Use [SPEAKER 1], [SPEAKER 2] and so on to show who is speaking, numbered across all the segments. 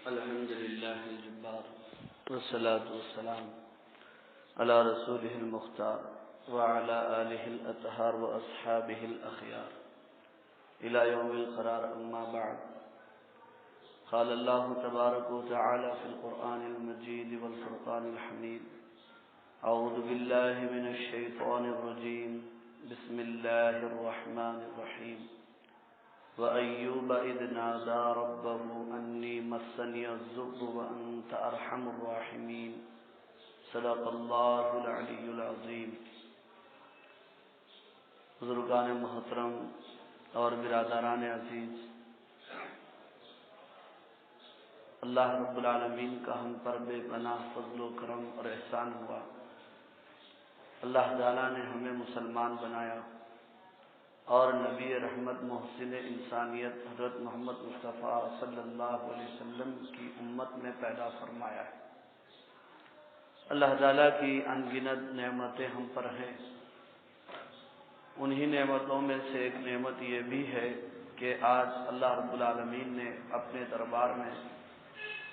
[SPEAKER 1] الحمد لله الجبار والصلاة والسلام على رسوله المختار وعلى آله الأطهار وأصحابه الأخيار إلى يوم القرار. أما بعد، قال الله تبارك وتعالى في القرآن المجيد والفرقان الحميد: أعوذ بالله من الشيطان الرجيم، بسم الله الرحمن الرحيم. وأيوب إذ نادى ربه أني مسني الضر وأنت أرحم الراحمين. صدق الله العلی العظیم. بزرگان محترم اور برادران عزیز، اللہ رب العالمین کا ہم پر بے پناہ فضل و کرم اور احسان ہوا. اللہ تعالیٰ نے ہمیں مسلمان بنایا اور نبی رحمت محسن انسانیت حضرت محمد مصطفیٰ صلی اللہ علیہ وسلم کی امت میں پیدا فرمایا ہے. اللہ تعالیٰ کی ان گنت نعمتیں ہم پر ہیں. انہی نعمتوں میں سے ایک نعمت یہ بھی ہے کہ آج اللہ رب العالمین نے اپنے دربار میں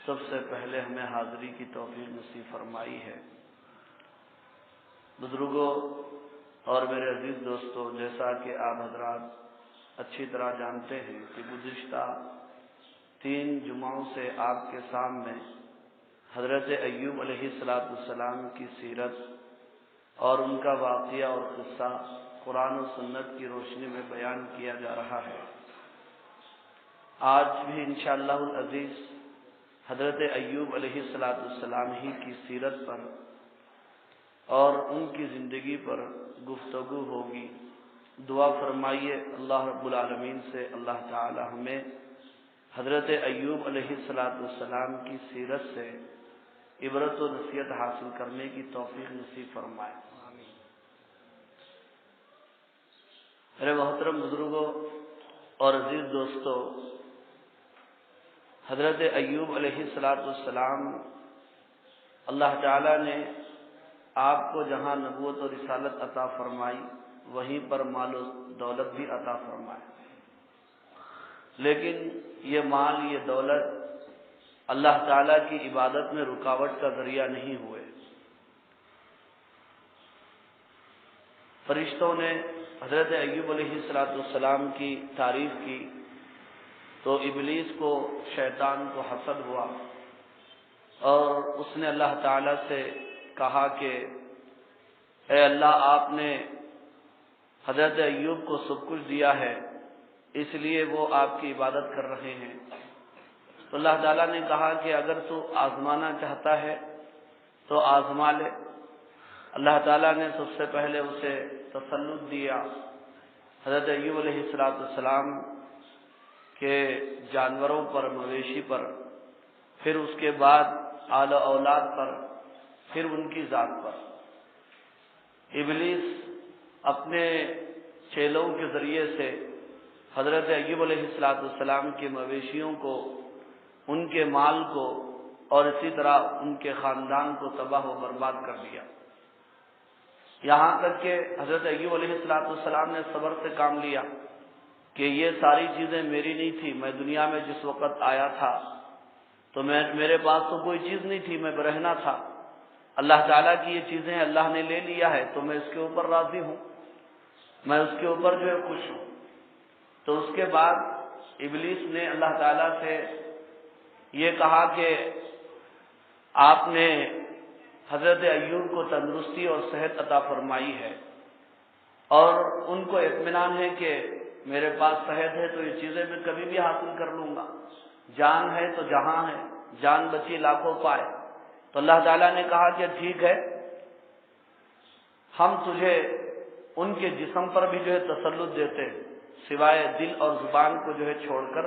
[SPEAKER 1] سب سے پہلے ہمیں حاضری کی توفیق نصیب فرمائی ہے. بزرگوں اور میرے عزیز دوستو، جیسا کہ آپ حضرات اچھی طرح جانتے ہیں کہ گزشتہ 3 جمعوں سے آپ کے سامنے حضرت ایوب علیہ السلام کی سیرت اور ان کا واقعہ اور قصہ قرآن و سنت کی روشنی میں بیان کیا جا رہا ہے. آج بھی انشاءاللہ العزیز حضرت ایوب علیہ السلام ہی کی سیرت پر اور ان کی زندگی پر گفتگو ہوگی. دعا فرمائیے اللہ رب العالمین سے اللہ تعالی ہمیں حضرت ایوب علیہ السلام کی سیرت سے عبرت و نصیحت حاصل کرنے کی توفیق نصیب فرمائے. میرے محترم بزرگوں اور عزیز دوستو، حضرت ایوب علیہ السلام اللہ تعالی نے آپ کو جہاں نبوت و رسالت عطا فرمائی وہیں پر مال و دولت بھی عطا فرمائی، لیکن یہ مال یہ دولت اللہ تعالیٰ کی عبادت میں رکاوٹ کا ذریعہ نہیں ہوئے. فرشتوں نے حضرت ایوب علیہ السلام کی تعریف کی تو ابلیس کو، شیطان کو حسد ہوا اور اس نے اللہ تعالیٰ سے کہا کہ اے اللہ، آپ نے حضرت ایوب کو سب کچھ دیا ہے، اس لیے وہ آپ کی عبادت کر رہے ہیں. تو اللہ تعالیٰ نے کہا کہ اگر تو آزمانا چاہتا ہے تو آزما لے. اللہ تعالیٰ نے سب سے پہلے اسے تسلط دیا حضرت ایوب علیہ السلام کے جانوروں پر، مویشی پر، پھر اس کے بعد آل و اولاد پر، پھر ان کی ذات پر. ابلیس اپنے چیلوں کے ذریعے سے حضرت ایوب علیہ السلام کے مویشیوں کو، ان کے مال کو اور اسی طرح ان کے خاندان کو تباہ و برباد کر دیا. یہاں تک کہ حضرت ایوب علیہ السلام نے صبر سے کام لیا کہ یہ ساری چیزیں میری نہیں تھی. میں دنیا میں جس وقت آیا تھا تو میرے پاس تو کوئی چیز نہیں تھی، میں برہنہ تھا. اللہ تعالیٰ کی یہ چیزیں اللہ نے لے لیا ہے تو میں اس کے اوپر راضی ہوں، میں اس کے اوپر جو ہے خوش ہوں. تو اس کے بعد ابلیس نے اللہ تعالیٰ سے یہ کہا کہ آپ نے حضرت ایوب کو تندرستی اور صحت عطا فرمائی ہے اور ان کو اطمینان ہے کہ میرے پاس صحت ہے تو یہ چیزیں میں کبھی بھی حاصل کر لوں گا. جان ہے تو جہاں ہے، جان بچی لاکھوں پائے. تو اللہ تعالیٰ نے کہا کہ ٹھیک ہے، ہم تجھے ان کے جسم پر بھی جو ہے تسلط دیتے ہیں، سوائے دل اور زبان کو جو ہے چھوڑ کر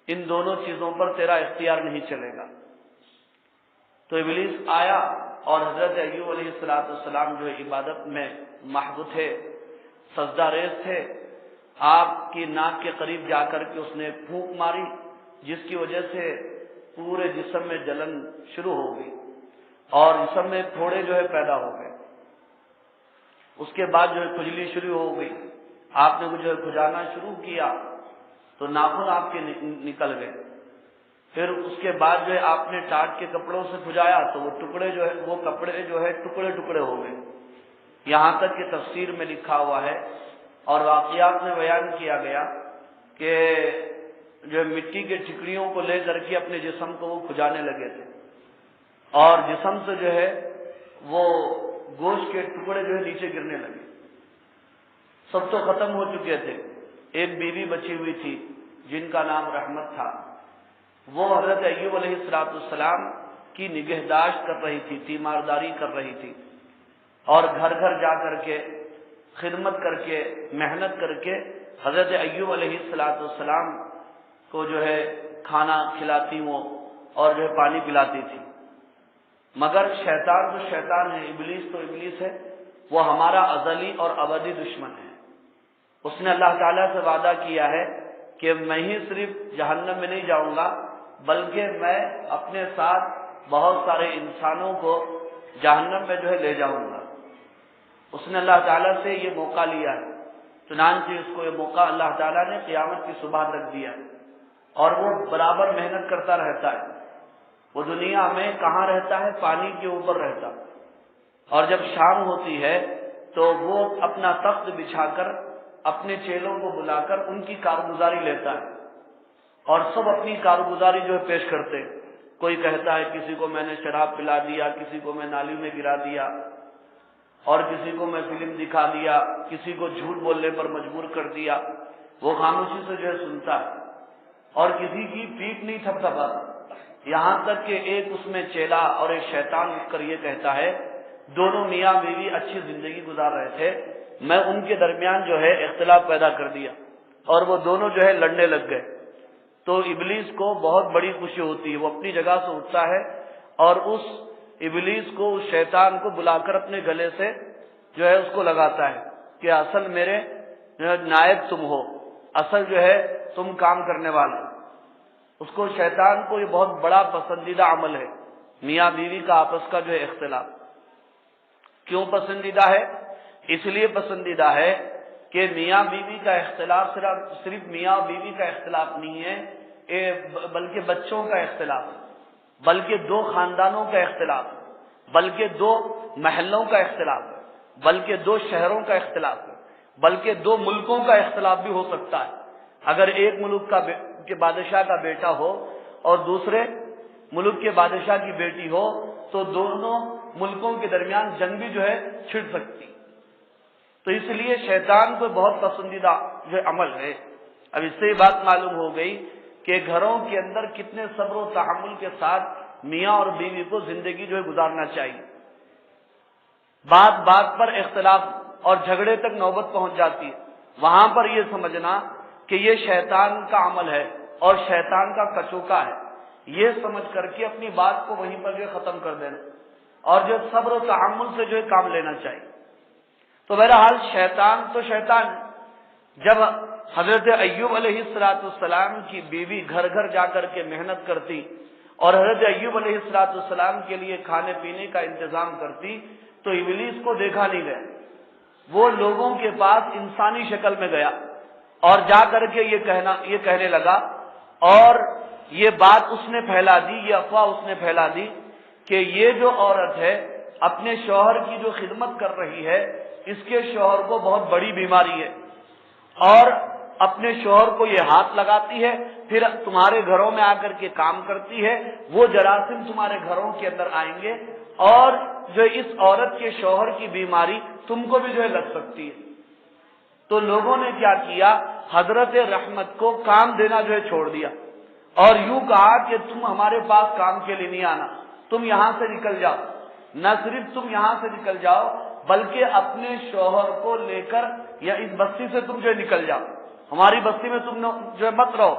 [SPEAKER 1] ان دونوں چیزوں پر تیرا اختیار نہیں چلے گا. تو ابلیس آیا اور حضرت ایوب علیہ السلام جو ہے عبادت میں محو تھے، سجدہ ریز تھے. آپ کی ناک کے قریب جا کر کے اس نے پھونک ماری، جس کی وجہ سے پورے جسم میں جلن شروع ہو گئی اور جسم میں پھوڑے جو ہے پیدا ہو گئے. اس کے بعد جو ہے کھجلی شروع ہو گئی. آپ نے جو ہے کھجانا شروع کیا تو ناخن آپ کے نکل گئے. پھر اس کے بعد جو ہے آپ نے ٹاٹ کے کپڑوں سے کھجایا تو وہ ٹکڑے جو ہے وہ کپڑے جو ہے ٹکڑے ٹکڑے ہو گئے. یہاں تک کہ تفسیر میں لکھا ہوا ہے اور واقعات میں بیان کیا گیا کہ جو مٹی کے ٹھکریوں کو لے کر کے اپنے جسم کو وہ کھجانے لگے تھے اور جسم سے جو ہے وہ گوشت کے ٹکڑے جو ہے نیچے گرنے لگے. سب تو ختم ہو چکے تھے. ایک بیوی بچی ہوئی تھی جن کا نام رحمت تھا. وہ حضرت ایوب علیہ السلام کی نگہداشت کر رہی تھی, تیمارداری کر رہی تھی اور گھر گھر جا کر کے خدمت کر کے محنت کر کے حضرت ایوب علیہ السلام کو جو ہے کھانا کھلاتی وہ اور جو ہے پانی پلاتی تھی. مگر شیطان تو شیطان ہے, ابلیس تو ابلیس ہے, وہ ہمارا ازلی اور ابدی دشمن ہے. اس نے اللہ تعالیٰ سے وعدہ کیا ہے کہ میں ہی صرف جہنم میں نہیں جاؤں گا بلکہ میں اپنے ساتھ بہت سارے انسانوں کو جہنم میں جو ہے لے جاؤں گا. اس نے اللہ تعالیٰ سے یہ موقع لیا ہے, چنانچہ اس کو یہ موقع اللہ تعالیٰ نے قیامت کی صبح تک دیا ہے اور وہ برابر محنت کرتا رہتا ہے. وہ دنیا میں کہاں رہتا ہے؟ پانی کے اوپر رہتا, اور جب شام ہوتی ہے تو وہ اپنا تخت بچھا کر اپنے چیلوں کو بلا کر ان کی کارگزاری لیتا ہے اور سب اپنی کارگزاری جو ہے پیش کرتے. کوئی کہتا ہے کسی کو میں نے شراب پلا دیا, کسی کو میں نالی میں گرا دیا, اور کسی کو میں فلم دکھا دیا, کسی کو جھوٹ بولنے پر مجبور کر دیا. وہ خاموشی سے جو ہے سنتا ہے اور کسی کی پیٹھ نہیں تھپتھپاتا. یہاں تک کہ ایک اس میں چیلا اور ایک شیطان اٹھ کر یہ کہتا ہے دونوں میاں بیوی اچھی زندگی گزار رہے تھے, میں ان کے درمیان جو ہے اختلاف پیدا کر دیا اور وہ دونوں جو ہے لڑنے لگ گئے. تو ابلیس کو بہت بڑی خوشی ہوتی ہے, وہ اپنی جگہ سے اٹھتا ہے اور اس ابلیس کو, اس شیطان کو بلا کر اپنے گلے سے جو ہے اس کو لگاتا ہے کہ اصل میرے نائب تم ہو, اصل جو ہے تم کام کرنے والے. اس کو شیطان کو یہ بہت بڑا پسندیدہ عمل ہے میاں بیوی کا آپس کا جو ہے اختلاف. کیوں پسندیدہ ہے؟ اس لیے پسندیدہ ہے کہ میاں بیوی کا اختلاف صرف میاں بیوی کا اختلاف نہیں ہے بلکہ بچوں کا اختلاف, بلکہ دو خاندانوں کا اختلاف, بلکہ دو محلوں کا اختلاف, بلکہ دو شہروں کا اختلاف, بلکہ دو ملکوں کا اختلاف بھی ہو سکتا ہے. اگر ایک ملک کے بادشاہ کا بیٹا ہو اور دوسرے ملک کے بادشاہ کی بیٹی ہو تو دونوں ملکوں کے درمیان جنگ بھی جو ہے چھڑ سکتی. تو اس لیے شیطان کو بہت پسندیدہ جو عمل ہے. اب اس سے یہ بات معلوم ہو گئی کہ گھروں کے اندر کتنے صبر و تحمل کے ساتھ میاں اور بیوی کو زندگی جو ہے گزارنا چاہیے. بات بات پر اختلاف اور جھگڑے تک نوبت پہنچ جاتی ہے, وہاں پر یہ سمجھنا کہ یہ شیطان کا عمل ہے اور شیطان کا کچوکا ہے, یہ سمجھ کر کے اپنی بات کو وہیں پر جو ختم کر دینا اور جو صبر و تحمل سے جو ہے کام لینا چاہیے. تو بہرحال شیطان تو شیطان ہے. جب حضرت ایوب علیہ السلام کی بیوی گھر گھر جا کر کے محنت کرتی اور حضرت ایوب علیہ السلام کے لیے کھانے پینے کا انتظام کرتی تو ابلیس کو دیکھا نہیں گیا. وہ لوگوں کے پاس انسانی شکل میں گیا اور جا کر کے یہ کہنے لگا اور یہ بات اس نے پھیلا دی, یہ افواہ اس نے پھیلا دی کہ یہ جو عورت ہے اپنے شوہر کی جو خدمت کر رہی ہے اس کے شوہر کو بہت بڑی بیماری ہے اور اپنے شوہر کو یہ ہاتھ لگاتی ہے, پھر تمہارے گھروں میں آ کر کے کام کرتی ہے, وہ جراثیم تمہارے گھروں کے اندر آئیں گے اور جو اس عورت کے شوہر کی بیماری تم کو بھی جو ہے لگ سکتی ہے. تو لوگوں نے کیا کیا, حضرت رحمت کو کام دینا جو ہے چھوڑ دیا اور یوں کہا کہ تم ہمارے پاس کام کے لیے نہیں آنا, تم یہاں سے نکل جاؤ. نہ صرف تم یہاں سے نکل جاؤ بلکہ اپنے شوہر کو لے کر یا اس بستی سے تم جو ہے نکل جاؤ, ہماری بستی میں تم جو ہے مت رہو.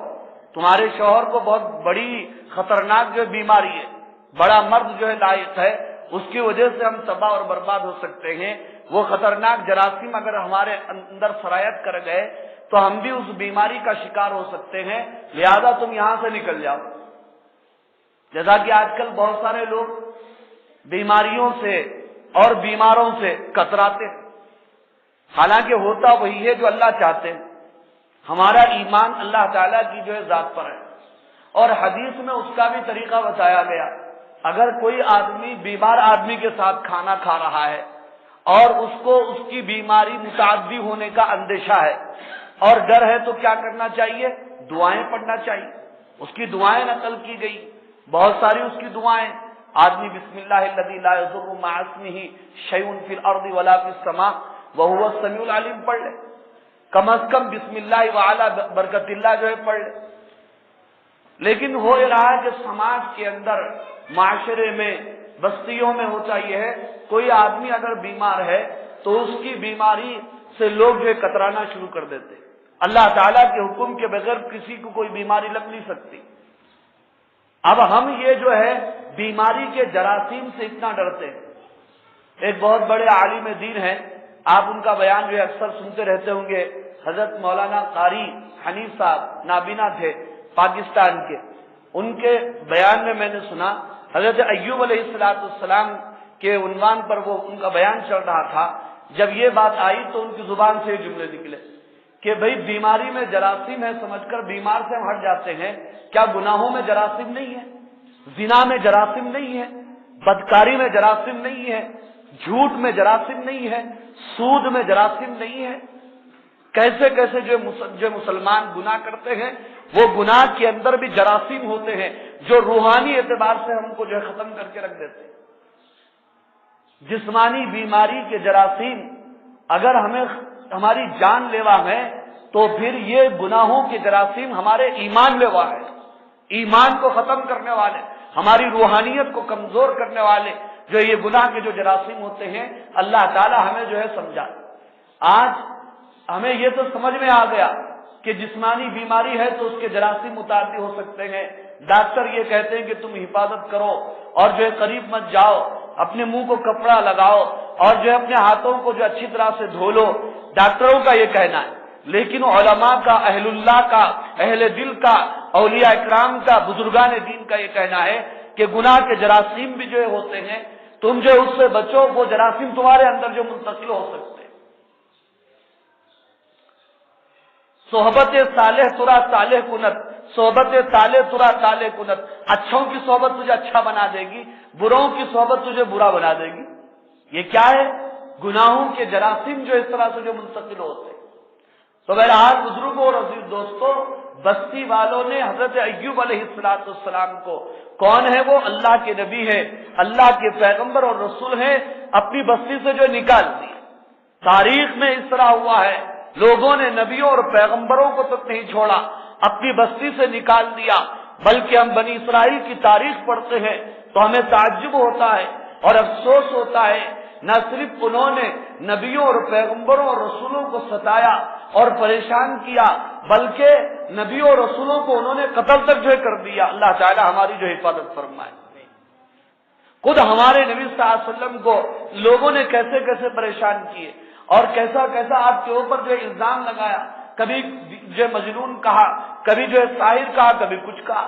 [SPEAKER 1] تمہارے شوہر کو بہت بڑی خطرناک جو ہے بیماری ہے, بڑا مرض جو ہے لائق ہے, اس کی وجہ سے ہم تباہ اور برباد ہو سکتے ہیں. وہ خطرناک جراثیم اگر ہمارے اندر سرایت کر گئے تو ہم بھی اس بیماری کا شکار ہو سکتے ہیں, لہذا تم یہاں سے نکل جاؤ. جیسا کہ آج کل بہت سارے لوگ بیماریوں سے اور بیماروں سے کتراتے, حالانکہ ہوتا وہی ہے جو اللہ چاہتے ہیں. ہمارا ایمان اللہ تعالیٰ کی جو ہے ذات پر ہے اور حدیث میں اس کا بھی طریقہ بتایا گیا. اگر کوئی آدمی بیمار آدمی کے ساتھ کھانا کھا رہا ہے اور اس کو اس کی بیماری متعدی ہونے کا اندیشہ ہے اور ڈر ہے تو کیا کرنا چاہیے؟ دعائیں پڑھنا چاہیے. اس کی دعائیں نقل کی گئی، بہت ساری اس کی دعائیں. آدمی بسم اللہ الذی لا یضر مع اسمہ شیء فی الارض ولا فی السماء وہو السمیع العلیم پڑھ لے. کم از کم بسم اللہ وعلی برکت اللہ جو ہے پڑھ لے. لیکن ہو یہ رہا ہے کہ سماج کے اندر، معاشرے میں، بستیوں میں ہوتا یہ ہے، کوئی آدمی اگر بیمار ہے تو اس کی بیماری سے لوگ جو ہے کترانا شروع کر دیتے. اللہ تعالیٰ کے حکم کے بغیر کسی کو کوئی بیماری لگ نہیں سکتی. اب ہم یہ جو ہے بیماری کے جراثیم سے اتنا ڈرتے ہیں. ایک بہت بڑے عالم دین ہیں، آپ ان کا بیان جو ہے اکثر سنتے رہتے ہوں گے، حضرت مولانا قاری حنیف صاحب نابینا تھے پاکستان کے. ان کے بیان میں نے سنا حضرت ایوب علیہ السلام کے عنوان پر وہ ان کا بیان چل رہا تھا. جب یہ بات آئی تو ان کی زبان سے یہ جملے نکلے کہ بھئی بیماری میں جراثیم ہے سمجھ کر بیمار سے ہم ہٹ جاتے ہیں، کیا گناہوں میں جراثیم نہیں ہے؟ زنا میں جراثیم نہیں ہے؟ بدکاری میں جراثیم نہیں ہے؟ جھوٹ میں جراثیم نہیں ہے؟ سود میں جراثیم نہیں ہے؟ کیسے کیسے جو مسلمان گناہ کرتے ہیں، وہ گناہ کے اندر بھی جراثیم ہوتے ہیں جو روحانی اعتبار سے ہم کو جو ہے ختم کر کے رکھ دیتے ہیں. جسمانی بیماری کے جراثیم اگر ہماری جان لیوا ہے تو پھر یہ گناہوں کے جراثیم ہمارے ایمان لیوا ہے. ایمان کو ختم کرنے والے، ہماری روحانیت کو کمزور کرنے والے جو یہ گناہ کے جو جراثیم ہوتے ہیں، اللہ تعالی ہمیں جو ہے سمجھا. آج ہمیں یہ تو سمجھ میں آ گیا کہ جسمانی بیماری ہے تو اس کے جراثیم متعدی ہو سکتے ہیں. ڈاکٹر یہ کہتے ہیں کہ تم حفاظت کرو اور جو ہے قریب مت جاؤ، اپنے منہ کو کپڑا لگاؤ اور جو ہے اپنے ہاتھوں کو جو اچھی طرح سے دھو لو. ڈاکٹروں کا یہ کہنا ہے. لیکن علماء کا، اہل اللہ کا، اہل دل کا، اولیاء اکرام کا، بزرگان دین کا یہ کہنا ہے کہ گناہ کے جراثیم بھی جو ہوتے ہیں، تم جو اس سے بچو، وہ جراثیم تمہارے اندر جو منتقل ہو سکتے ہیں. صحبت صالح ترا صالح کنت، صحبت صالح ترا صالح کنت. اچھوں کی صحبت تجھے اچھا بنا دے گی، بروں کی صحبت تجھے برا بنا دے گی. یہ کیا ہے؟ گناہوں کے جراثیم جو اس طرح سے جو منتقل ہوتے ہیں. تو بہرحال بزرگوں اور عزیز دوستوں، بستی والوں نے حضرت ایوب علیہ السلام کو، کون ہے وہ؟ اللہ کے نبی ہے، اللہ کے پیغمبر اور رسول ہیں، اپنی بستی سے جو نکال دی. تاریخ میں اس طرح ہوا ہے، لوگوں نے نبیوں اور پیغمبروں کو تک نہیں چھوڑا، اپنی بستی سے نکال دیا. بلکہ ہم بنی اسرائیل کی تاریخ پڑھتے ہیں تو ہمیں تعجب ہوتا ہے اور افسوس ہوتا ہے. نہ صرف انہوں نے نبیوں اور پیغمبروں اور رسولوں کو ستایا اور پریشان کیا، بلکہ نبیوں اور رسولوں کو انہوں نے قتل تک جو کر دیا. اللہ تعالی ہماری جو حفاظت فرمائے. خود ہمارے نبی صلی اللہ علیہ وسلم کو لوگوں نے کیسے کیسے پریشان کیے اور کیسا کیسا آپ کے اوپر جو الزام لگایا. کبھی جو مجنون کہا، کبھی جو ساحر کہا، کبھی کچھ کہا.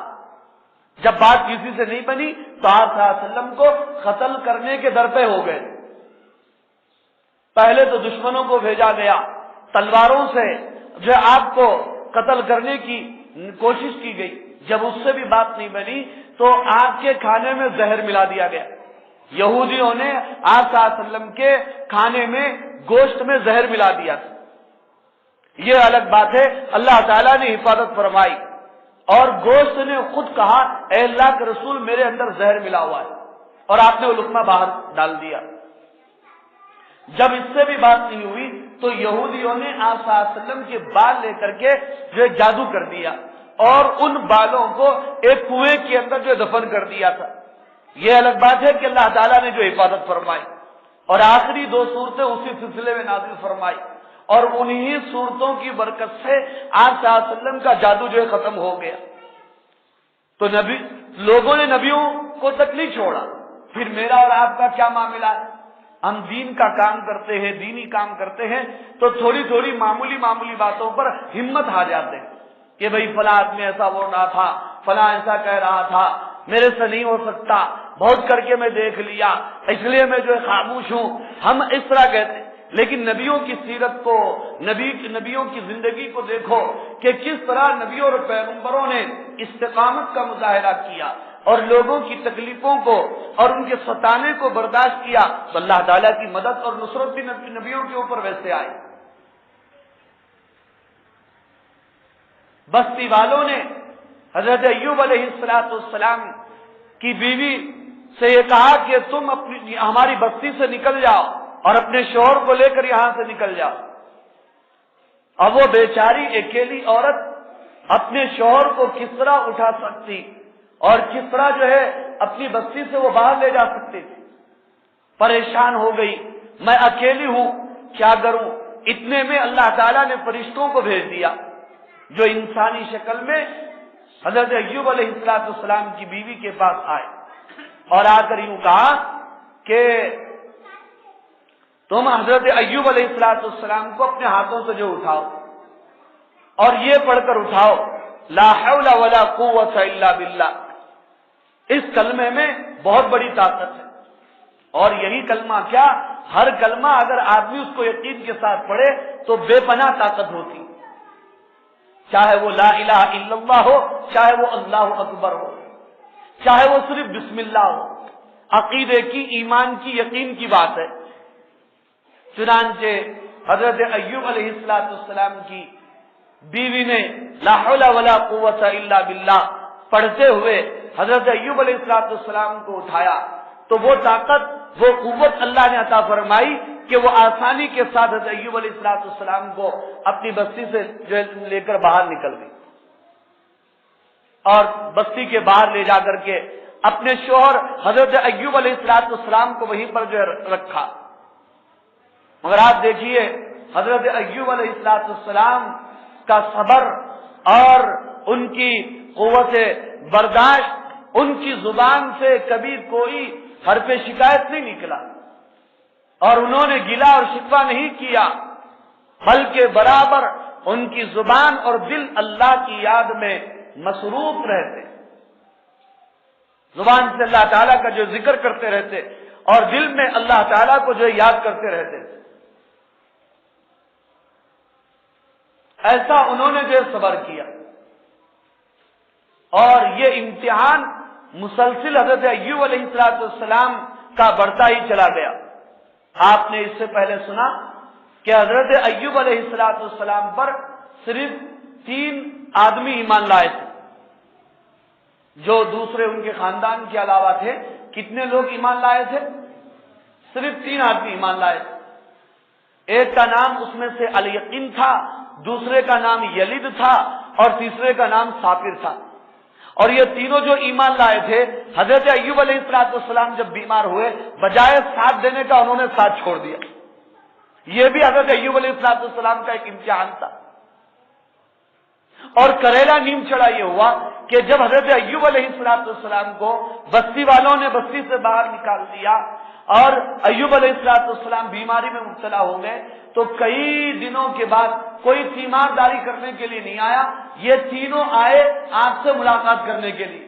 [SPEAKER 1] جب بات کسی سے نہیں بنی تو آپ صلی اللہ علیہ وسلم کو قتل کرنے کے در پہ ہو گئے. پہلے تو دشمنوں کو بھیجا گیا، تلواروں سے جو آپ کو قتل کرنے کی کوشش کی گئی. جب اس سے بھی بات نہیں بنی تو آپ کے کھانے میں زہر ملا دیا گیا. یہودیوں نے آپ صلی اللہ علیہ وسلم کے کھانے میں گوشت میں زہر ملا دیا تھا. یہ الگ بات ہے، اللہ تعالیٰ نے حفاظت فرمائی اور گوشت نے خود کہا اے اللہ کے رسول میرے اندر زہر ملا ہوا ہے، اور آپ نے وہ لقمہ باہر ڈال دیا. جب اس سے بھی بات نہیں ہوئی تو یہودیوں نے آپ صلی اللہ علیہ وسلم کے بال لے کر کے جو جادو کر دیا اور ان بالوں کو ایک کنویں کے اندر جو دفن کر دیا تھا. یہ الگ بات ہے کہ اللہ تعالیٰ نے جو حفاظت فرمائی اور آخری 2 صورتیں اسی سلسلے میں نازل فرمائی اور انہی صورتوں کی برکت سے آپ صلی اللہ علیہ وسلم کا جادو جو ہے ختم ہو گیا. تو لوگوں نے نبیوں کو تک نہیں چھوڑا. پھر میرا اور آپ کا کیا معاملہ ہے؟ ہم دین کا کام کرتے ہیں، دینی کام کرتے ہیں تو تھوڑی تھوڑی معمولی باتوں پر ہمت ہار جاتے ہیں کہ بھئی فلاں آدمی ایسا بول رہا تھا، فلاں ایسا کہہ رہا تھا، میرے سے نہیں ہو سکتا، بہت کر کے میں دیکھ لیا، اس لیے میں جو خاموش ہوں. ہم اس طرح کہتے ہیں. لیکن نبیوں کی سیرت کو، نبیوں کی زندگی کو دیکھو کہ کس طرح نبیوں اور پیغمبروں نے استقامت کا مظاہرہ کیا اور لوگوں کی تکلیفوں کو اور ان کے ستانے کو برداشت کیا، تو اللہ تعالیٰ کی مدد اور نصرت بھی نبیوں کے اوپر ویسے آئی۔ بستی والوں نے حضرت ایوب علیہ السلام کی بیوی سے یہ کہا کہ تم ہماری بستی سے نکل جاؤ اور اپنے شوہر کو لے کر یہاں سے نکل جاؤ۔ اب وہ بیچاری اکیلی عورت اپنے شوہر کو کس طرح اٹھا سکتی اور کس طرح جو ہے اپنی بستی سے وہ باہر لے جا سکتی تھی؟ پریشان ہو گئی، میں اکیلی ہوں، کیا کروں؟ اتنے میں اللہ تعالیٰ نے فرشتوں کو بھیج دیا جو انسانی شکل میں حضرت ایوب علیہ السلام کی بیوی کے پاس آئے اور آ کر یوں کہا کہ تم حضرت ایوب علیہ السلام کو اپنے ہاتھوں سے جو اٹھاؤ اور یہ پڑھ کر اٹھاؤ، لا حول ولا قوت الا باللہ۔ اس کلمے میں بہت بڑی طاقت ہے، اور یہی کلمہ کیا، ہر کلمہ اگر آدمی اس کو یقین کے ساتھ پڑھے تو بے پناہ طاقت ہوتی، چاہے وہ لا الہ الا اللہ ہو، چاہے وہ اللہ اکبر ہو، چاہے وہ صرف بسم اللہ ہو، عقیدے کی، ایمان کی، یقین کی بات ہے۔ چنانچہ حضرت ایوب علیہ السلام کی بیوی نے لا حول ولا قوت الا باللہ پڑھتے ہوئے حضرت ایوب علیہ السلام کو اٹھایا، تو وہ طاقت، وہ قوت اللہ نے عطا فرمائی کہ وہ آسانی کے ساتھ حضرت ایوب علیہ السلام کو اپنی بستی سے جو لے کر باہر نکل گئی اور بستی کے باہر لے جا کر کے اپنے شوہر حضرت ایوب علیہ السلام کو وہیں پر جو رکھا۔ مگر آپ دیکھیے حضرت ایوب علیہ السلام کا صبر اور ان کی قوت برداشت، ان کی زبان سے کبھی کوئی حرف شکایت نہیں نکلا اور انہوں نے گلہ اور شکوہ نہیں کیا، بلکہ برابر ان کی زبان اور دل اللہ کی یاد میں مصروف رہتے، زبان سے اللہ تعالیٰ کا جو ذکر کرتے رہتے اور دل میں اللہ تعالیٰ کو جو یاد کرتے رہتے۔ ایسا انہوں نے جو صبر کیا، اور یہ امتحان مسلسل حضرت ایوب علیہ السلام کا بڑھتا ہی چلا گیا۔ آپ نے اس سے پہلے سنا کہ حضرت ایوب علیہ السلام پر صرف 3 آدمی ایمان لائے تھے، جو دوسرے ان کے خاندان کے علاوہ تھے۔ کتنے لوگ ایمان لائے تھے؟ صرف 3 آدمی ایمان لائے تھے۔ ایک کا نام اس میں سے الیقین تھا، دوسرے کا نام یلید تھا اور تیسرے کا نام صابر تھا۔ اور یہ تینوں جو ایمان لائے تھے، حضرت ایوب علیہ السلام جب بیمار ہوئے، بجائے ساتھ دینے کا انہوں نے ساتھ چھوڑ دیا۔ یہ بھی حضرت ایوب علیہ السلام کا ایک امتحان تھا۔ اور کریلا نیم چڑھا یہ ہوا کہ جب حضرت ایوب علیہ السلام کو بستی والوں نے بستی سے باہر نکال دیا اور ایوب علیہ السلام بیماری میں مبتلا ہو گئے، تو کئی دنوں کے بعد کوئی تیمارداری کرنے کے لیے نہیں آیا، یہ تینوں آئے آپ سے ملاقات کرنے کے لیے۔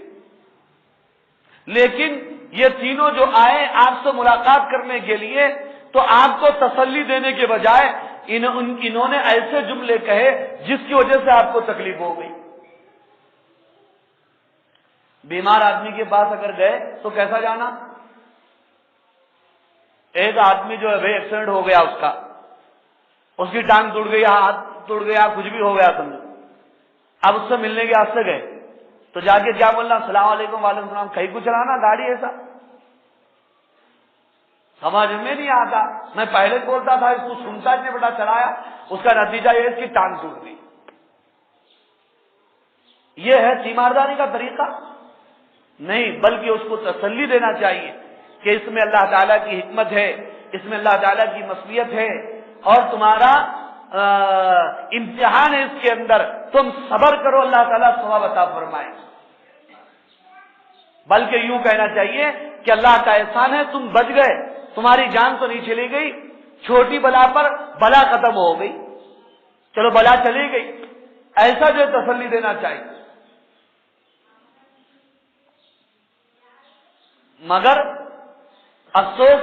[SPEAKER 1] لیکن یہ تینوں جو آئے آپ سے ملاقات کرنے کے لیے، تو آپ کو تسلی دینے کے بجائے انہوں نے ایسے جملے کہے جس کی وجہ سے آپ کو تکلیف ہو گئی۔ بیمار آدمی کے پاس اگر گئے تو کیسا جانا؟ ایک آدمی جو ہے ایکسیڈنٹ ہو گیا، اس کی ٹانگ ٹوٹ گئی، ہاتھ ٹوٹ گیا، کچھ بھی ہو گیا سمجھو، اب اس سے ملنے کے واسطے گئے تو جا کے کیا بولنا؟ السلام علیکم، وعلیکم السلام، کہیں کو چلانا گاڑی ایسا سمجھ میں نہیں آتا۔ میں پہلے بولتا تھا، اس کو سنتا اتنے بڑا چلایا، اس کا نتیجہ یہ اس کی ٹانگ ٹوٹ گئی۔ یہ ہے تیمارداری کا طریقہ؟ نہیں، بلکہ اس کو تسلی دینا چاہیے کہ اس میں اللہ تعالیٰ کی حکمت ہے، اس میں اللہ تعالیٰ کی مصلحت ہے، اور تمہارا امتحان ہے، اس کے اندر تم صبر کرو، اللہ تعالیٰ ثواب عطا فرمائے۔ بلکہ یوں کہنا چاہیے کہ اللہ کا احسان ہے، تم بچ گئے، تمہاری جان تو نہیں چلی گئی، چھوٹی بلا پر بلا ختم ہو گئی، چلو بلا چلی گئی، ایسا جو تسلی دینا چاہیے۔ مگر افسوس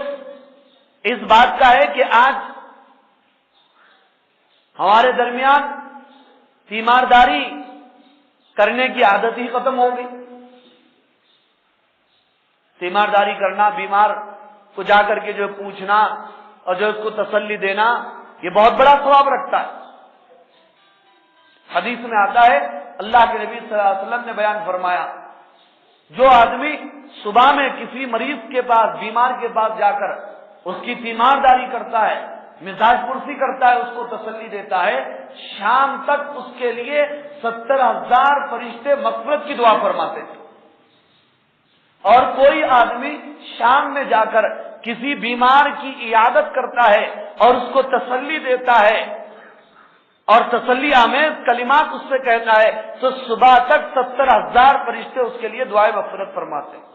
[SPEAKER 1] اس بات کا ہے کہ آج ہمارے درمیان تیمارداری کرنے کی عادت ہی ختم ہو گئی. تیمارداری کرنا، بیمار کو جا کر کے جو پوچھنا اور جو اس کو تسلی دینا، یہ بہت بڑا ثواب رکھتا ہے. حدیث میں آتا ہے، اللہ کے نبی صلی اللہ علیہ وسلم نے بیان فرمایا، جو آدمی صبح میں کسی مریض کے پاس، بیمار کے پاس جا کر اس کی تیمارداری کرتا ہے، مزاج پرسی کرتا ہے، اس کو تسلی دیتا ہے، شام تک اس کے لیے 70,000 فرشتے مغفرت کی دعا فرماتے تھے. اور کوئی آدمی شام میں جا کر کسی بیمار کی عیادت کرتا ہے اور اس کو تسلی دیتا ہے اور تسلی آمیز کلمات اس سے کہتا ہے، تو صبح تک 70,000 فرشتے اس کے لیے دعائے مغفرت فرماتے ہیں.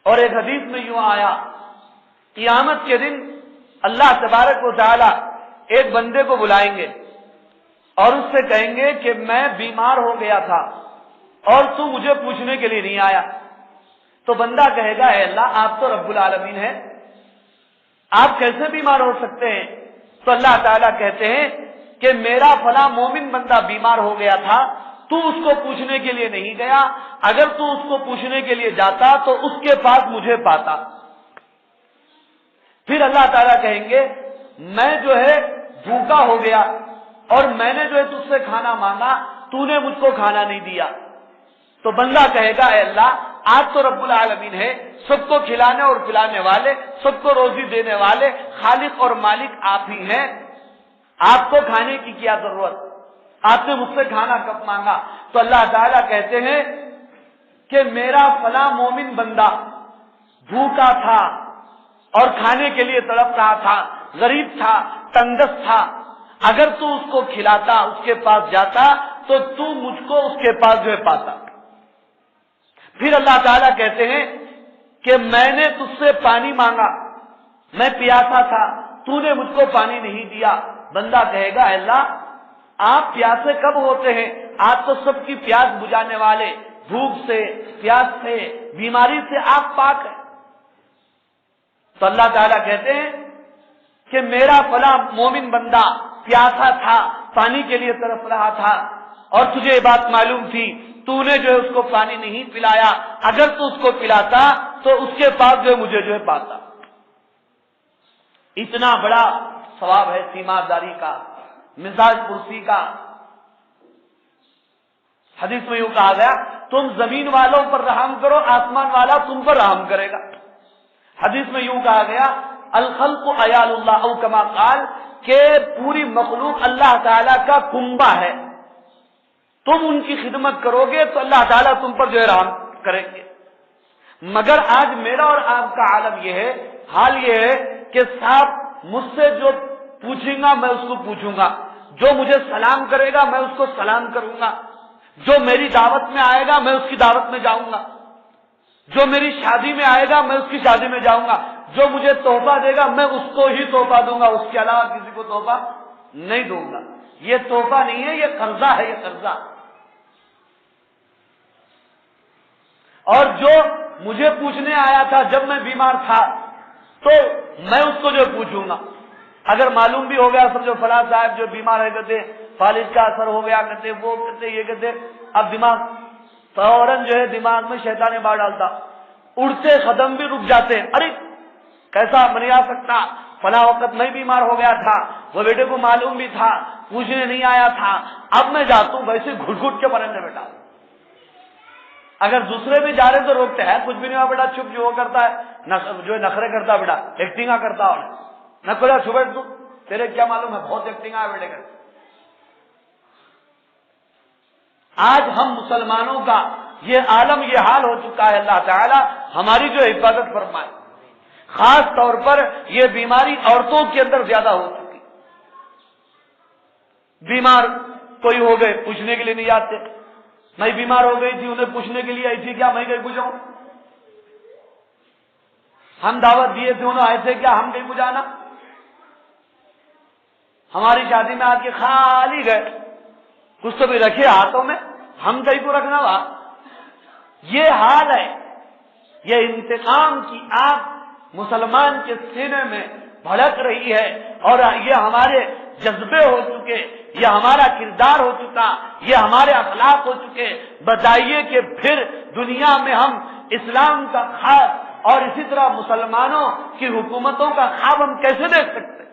[SPEAKER 1] اور ایک حدیث میں یوں آیا، قیامت کے دن اللہ تبارک و تعالی ایک بندے کو بلائیں گے اور اس سے کہیں گے کہ میں بیمار ہو گیا تھا اور تو مجھے پوچھنے کے لیے نہیں آیا. تو بندہ کہے گا، اے اللہ، آپ تو رب العالمین ہیں، آپ کیسے بیمار ہو سکتے ہیں؟ تو اللہ تعالیٰ کہتے ہیں کہ میرا فلاں مومن بندہ بیمار ہو گیا تھا، تو اس کو پوچھنے کے لیے نہیں گیا، اگر تو اس کو پوچھنے کے لیے جاتا تو اس کے پاس مجھے پاتا. پھر اللہ تعالیٰ کہیں گے، میں جو ہے بھوکا ہو گیا اور میں نے جو ہے تجھ سے کھانا مانگا، تو نے مجھ کو کھانا نہیں دیا. تو بندہ کہے گا، اے اللہ، آپ تو رب العالمین ہے، سب کو کھلانے اور پلانے والے، سب کو روزی دینے والے، خالق اور مالک آپ ہی ہیں، آپ کو کھانے کی کیا ضرورت؟ آپ نے مجھ سے کھانا کب مانگا؟ تو اللہ تعالیٰ کہتے ہیں کہ میرا فلاں مومن بندہ بھوکا تھا اور کھانے کے لیے تڑپ رہا تھا، غریب تھا، تنگست تھا، اگر تو اس کو کھلاتا، اس کے پاس جاتا تو تو مجھ کو اس کے پاس جو ہے پاتا. پھر اللہ تعالیٰ کہتے ہیں کہ میں نے تجھ سے پانی مانگا، میں پیاسا تھا، تو نے مجھ کو پانی نہیں دیا. بندہ کہے گا، اے اللہ، آپ پیاسے کب ہوتے ہیں؟ آپ تو سب کی پیاس بجھانے والے، بھوک سے، پیاس سے، بیماری سے آپ پاک ہیں. تو اللہ تعالیٰ کہتے ہیں کہ میرا فلاں مومن بندہ پیاسا تھا، پانی کے لیے تڑپ رہا تھا، اور تجھے یہ بات معلوم تھی، تو نے جو ہے اس کو پانی نہیں پلایا، اگر تو اس کو پلاتا تو اس کے پاس جو ہے مجھے جو ہے پاتا. اتنا بڑا ثواب ہے تیمارداری کا، مزاج پرسی کا. حدیث میں یوں کہا گیا، تم زمین والوں پر رحم کرو، آسمان والا تم پر رحم کرے گا. حدیث میں یوں کہا گیا، الخلق عیال اللہ، او کما قال، کہ پوری مخلوق اللہ تعالیٰ کا کنبہ ہے. تم ان کی خدمت کرو گے تو اللہ تعالیٰ تم پر جو ہے رحم کریں گے. مگر آج میرا اور آپ کا عالم یہ ہے، حال یہ ہے کہ صاحب مجھ سے جو پوچھیں گا میں اس کو پوچھوں گا، جو مجھے سلام کرے گا میں اس کو سلام کروں گا، جو میری دعوت میں آئے گا میں اس کی دعوت میں جاؤں گا، جو میری شادی میں آئے گا میں اس کی شادی میں جاؤں گا، جو مجھے تحفہ دے گا میں اس کو ہی تحفہ دوں گا، اس کے علاوہ کسی کو تحفہ نہیں دوں گا. یہ تحفہ نہیں ہے، یہ قرضہ ہے، یہ قرضہ. اور جو مجھے پوچھنے آیا تھا جب میں بیمار تھا تو میں اس کو جو پوچھوں گا، اگر معلوم بھی ہو گیا سمجھو فلاں صاحب جو بیمار ہے، کہتے فالج کا اثر ہو گیا، کہتے وہ کہتے یہ کہتے، اب دماغ فوراً جو ہے دماغ میں شیطان مار ڈالتا، اڑتے قدم بھی رک جاتے، ارے کیسا نہیں آ سکتا، فلاں وقت میں بیمار ہو گیا تھا، وہ بیٹے کو معلوم بھی تھا، پوچھنے نہیں آیا تھا، اب میں جاتا ہوں ویسے گھٹ گھٹ کے برندے بیٹھا. اگر دوسرے بھی جا رہے تو روکتے ہیں، کچھ بھی نہیں ہوا بیٹا، چپ جو وہ کرتا ہے جو ہے نخرے کرتا بیٹا، ایکٹنگ کرتا اور نہ کوئی چھو بیٹھ تو تیرے کیا معلوم ہے بہت ایکٹنگ آیا بیٹے کر. آج ہم مسلمانوں کا یہ عالم، یہ حال ہو چکا ہے. اللہ تعالی ہماری جو حفاظت فرمائے. خاص طور پر یہ بیماری عورتوں کے اندر زیادہ ہو چکی. بیمار کوئی ہو گئے پوچھنے کے لیے نہیں آتے، میں بیمار ہو گئی تھی انہیں پوچھنے کے لیے آئی تھی کیا میں کہیں پوچھاؤں؟ ہم دعوت دیے تھے انہوں آئے تھے کیا ہم کہیں پوچھانا؟ ہماری شادی میں آ کے خالی گئے، کچھ تو بھی رکھے ہاتھوں میں، ہم کہیں کو رکھنا ہوا. یہ حال ہے. یہ انتقام کی آگ مسلمان کے سینے میں بھڑک رہی ہے اور یہ ہمارے جذبے ہو چکے، یہ ہمارا کردار ہو چکا، یہ ہمارے اخلاق ہو چکے، بتائیے کہ پھر دنیا میں ہم اسلام کا خواب اور اسی طرح مسلمانوں کی حکومتوں کا خواب ہم کیسے دیکھ سکتے؟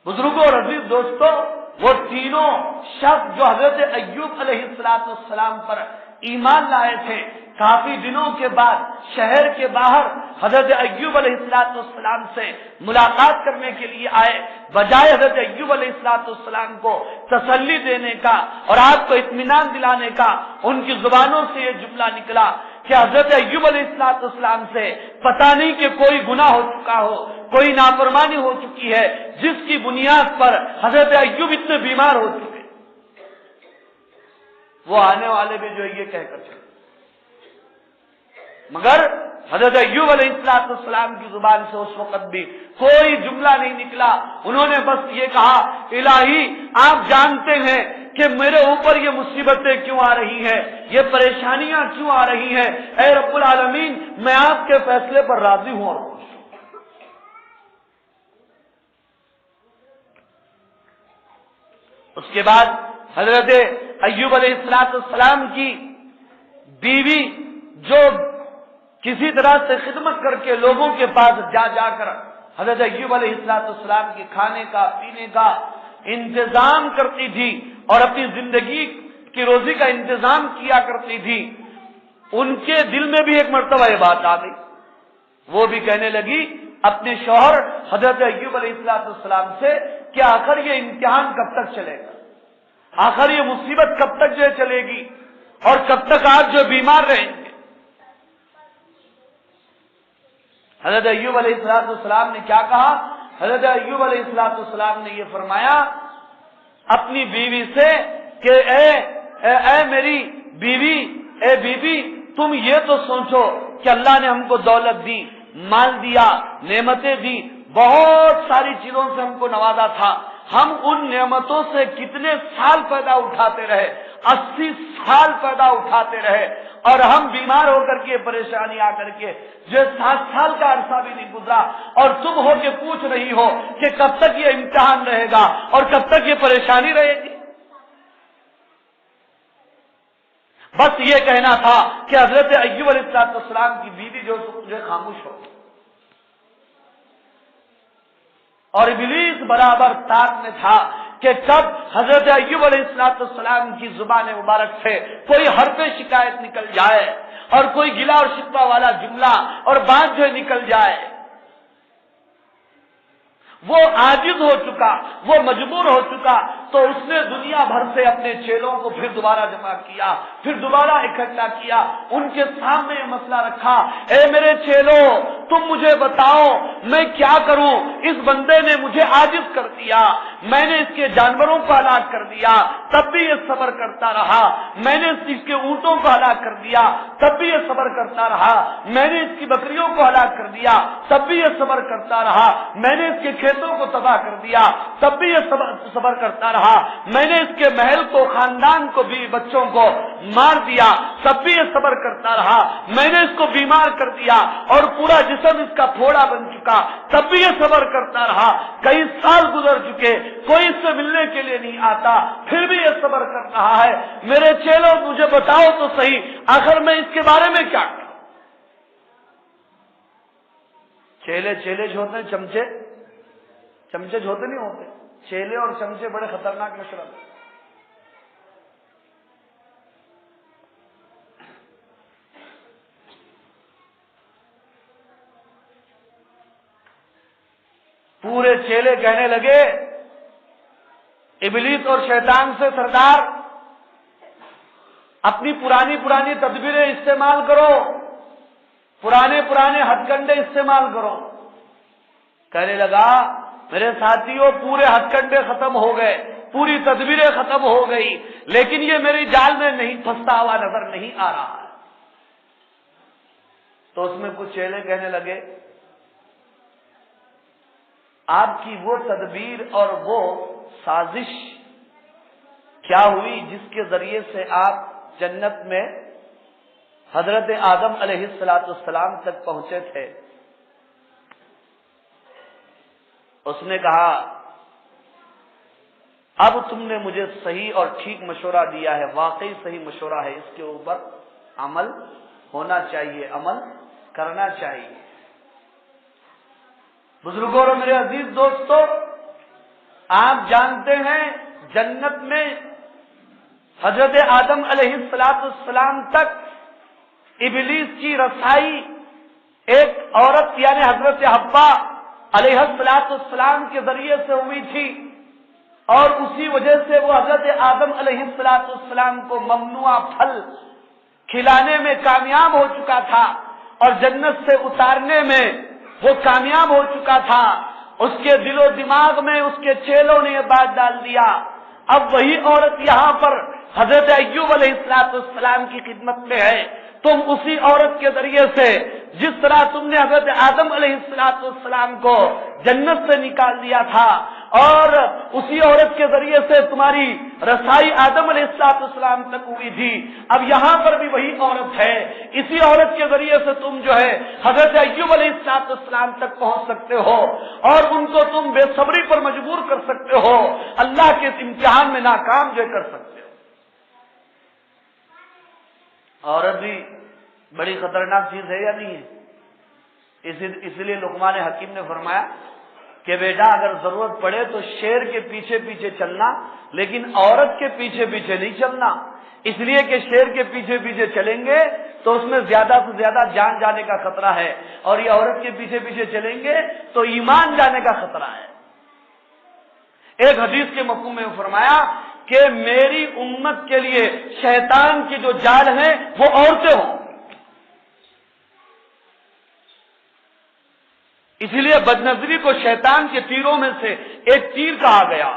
[SPEAKER 1] بزرگوں اور عزیز دوستوں، وہ تینوں شخص جو حضرت ایوب علیہ السلام پر ایمان لائے تھے، کافی دنوں کے بعد شہر کے باہر حضرت ایوب علیہ السلام سے ملاقات کرنے کے لیے آئے، بجائے حضرت ایوب علیہ السلام کو تسلی دینے کا اور آپ کو اطمینان دلانے کا، ان کی زبانوں سے یہ جملہ نکلا کہ حضرت ایوب علیہ السلام سے پتہ نہیں کہ کوئی گناہ ہو چکا ہو، کوئی نافرمانی ہو چکی ہے، جس کی بنیاد پر حضرت ایوب اتنے بیمار ہو چکے۔ وہ آنے والے بھی جو یہ کہہ کر چلے، مگر حضرت ایوب علیہ السلام کی زبان سے اس وقت بھی کوئی جملہ نہیں نکلا۔ انہوں نے بس یہ کہا، الہی آپ جانتے ہیں کہ میرے اوپر یہ مصیبتیں کیوں آ رہی ہیں، یہ پریشانیاں کیوں آ رہی ہیں، اے رب العالمین میں آپ کے فیصلے پر راضی ہوں اور خوش ہوں۔ اس کے بعد حضرت ایوب علیہ السلام کی بیوی جو کسی طرح سے خدمت کر کے لوگوں کے پاس جا کر حضرت ایوب علیہ السلام کے کھانے کا پینے کا انتظام کرتی تھی اور اپنی زندگی کی روزی کا انتظام کیا کرتی تھی، ان کے دل میں بھی ایک مرتبہ یہ بات آ گئی۔ وہ بھی کہنے لگی اپنے شوہر حضرت ایوب علیہ السلام سے کہ آخر یہ امتحان کب تک چلے گا، آخر یہ مصیبت کب تک جو چلے گی اور کب تک آپ جو بیمار رہیں گے۔ حضرت ایوب علیہ السلام نے کیا کہا؟ حضرت ایوب علیہ السلام نے یہ فرمایا اپنی بیوی سے کہ اے میری بیوی، اے بیوی تم یہ تو سوچو کہ اللہ نے ہم کو دولت دی، مال دیا، نعمتیں دی، بہت ساری چیزوں سے ہم کو نوازا تھا، ہم ان نعمتوں سے کتنے سال پیدا اٹھاتے رہے، 80 سال پیدا اٹھاتے رہے، اور ہم بیمار ہو کر کے پریشانی آ کر کے جو 7 سال کا عرصہ بھی نہیں گزرا، اور تم ہو کے پوچھ رہی ہو کہ کب تک یہ امتحان رہے گا اور کب تک یہ پریشانی رہے گی۔ بس یہ کہنا تھا کہ حضرت ایوب علیہ السلام کی بیوی جو خاموش ہو، اور ابلیس برابر طاق میں تھا کہ کب حضرت ایوب علیہ السلام کی زبان مبارک سے کوئی حرف شکایت نکل جائے اور کوئی گلا اور شکوہ والا جملہ اور بات جو نکل جائے۔ وہ عاجز ہو چکا، وہ مجبور ہو چکا، تو اس نے دنیا بھر سے اپنے چیلوں کو پھر دوبارہ جمع کیا، پھر دوبارہ اکٹھا کیا، ان کے سامنے یہ مسئلہ رکھا، اے میرے چیلوں تم مجھے بتاؤ میں کیا کروں، اس بندے نے مجھے عاجز کر دیا، میں نے اس کے جانوروں کو ہلاک کر دیا تب بھی یہ صبر کرتا رہا، میں نے اس کے اونٹوں کو ہلاک کر دیا تب بھی یہ صبر کرتا رہا، میں نے اس کی بکریوں کو ہلاک کر دیا تب بھی یہ صبر کرتا رہا، میں نے اس کے کھیتوں کو تباہ کر دیا تب بھی یہ صبر کرتا رہا، میں نے اس کے محل کو، خاندان کو، بیوی بچوں کو مار دیا تب بھی یہ صبر کرتا رہا، میں نے اس کو بیمار کر دیا اور پورا جسم اس کا پھوڑا بن چکا تب بھی یہ صبر کرتا رہا، کئی سال گزر چکے کوئی اس سے ملنے کے لیے نہیں آتا پھر بھی یہ صبر کر رہا ہے، میرے چیلوں مجھے بتاؤ تو صحیح آخر میں اس کے بارے میں کیا کروں۔ چیلے جو ہوتے ہیں چمچے جو ہوتے نہیں ہوتے، چیلے اور چمچے بڑے خطرناک مشرب ہیں۔ پورے چیلے کہنے لگے ابلیس اور شیطان سے سردار اپنی پرانی تدبیریں استعمال کرو، پرانے ہتھ کنڈے استعمال کرو۔ کہنے لگا میرے ساتھیوں پورے ہتھ کنڈے ختم ہو گئے، پوری تدبیریں ختم ہو گئی، لیکن یہ میری جال میں نہیں پھنستا ہوا نظر نہیں آ رہا ہے۔ تو اس میں کچھ چیلے کہنے لگے آپ کی وہ تدبیر اور وہ سازش کیا ہوئی جس کے ذریعے سے آپ جنت میں حضرت آدم علیہ السلام تک پہنچے تھے، اس نے کہا اب تم نے مجھے صحیح اور ٹھیک مشورہ دیا ہے، واقعی صحیح مشورہ ہے، اس کے اوپر عمل ہونا چاہیے، عمل کرنا چاہیے۔ بزرگوں اور میرے عزیز دوستو، آپ جانتے ہیں جنت میں حضرت آدم علیہ السلام تک ابلیس کی رسائی ایک عورت یعنی حضرت حوا علیہ السلام کے ذریعے سے ہوئی تھی، اور اسی وجہ سے وہ حضرت آدم علیہ السلام کو ممنوع پھل کھلانے میں کامیاب ہو چکا تھا اور جنت سے اتارنے میں وہ کامیاب ہو چکا تھا۔ اس کے دل و دماغ میں اس کے چیلوں نے یہ بات ڈال دیا، اب وہی عورت یہاں پر حضرت ایوب علیہ السلام کی خدمت میں ہے، تم اسی عورت کے ذریعے سے جس طرح تم نے حضرت آدم علیہ السلام کو جنت سے نکال دیا تھا اور اسی عورت کے ذریعے سے تمہاری رسائی آدم علیہ السلام تک ہوئی تھی، اب یہاں پر بھی وہی عورت ہے، اسی عورت کے ذریعے سے تم جو ہے حضرت ایوب علیہ السلام تک پہنچ سکتے ہو اور ان کو تم بے صبری پر مجبور کر سکتے ہو، اللہ کے اس امتحان میں ناکام جو کر سکتے ہو۔ عورت بھی بڑی خطرناک چیز ہے یا نہیں ہے؟ اسی لیے لقمان حکیم نے فرمایا کہ بیٹا اگر ضرورت پڑے تو شیر کے پیچھے پیچھے چلنا، لیکن عورت کے پیچھے پیچھے نہیں چلنا، اس لیے کہ شیر کے پیچھے پیچھے چلیں گے تو اس میں زیادہ سے زیادہ جان جانے کا خطرہ ہے، اور یہ عورت کے پیچھے پیچھے چلیں گے تو ایمان جانے کا خطرہ ہے۔ ایک حدیث کے مفہوم میں فرمایا کہ میری امت کے لیے شیطان کی جو جال ہیں وہ عورتیں ہوں، اسی لیے بدنظری کو شیطان کے تیروں میں سے ایک تیر کہا گیا۔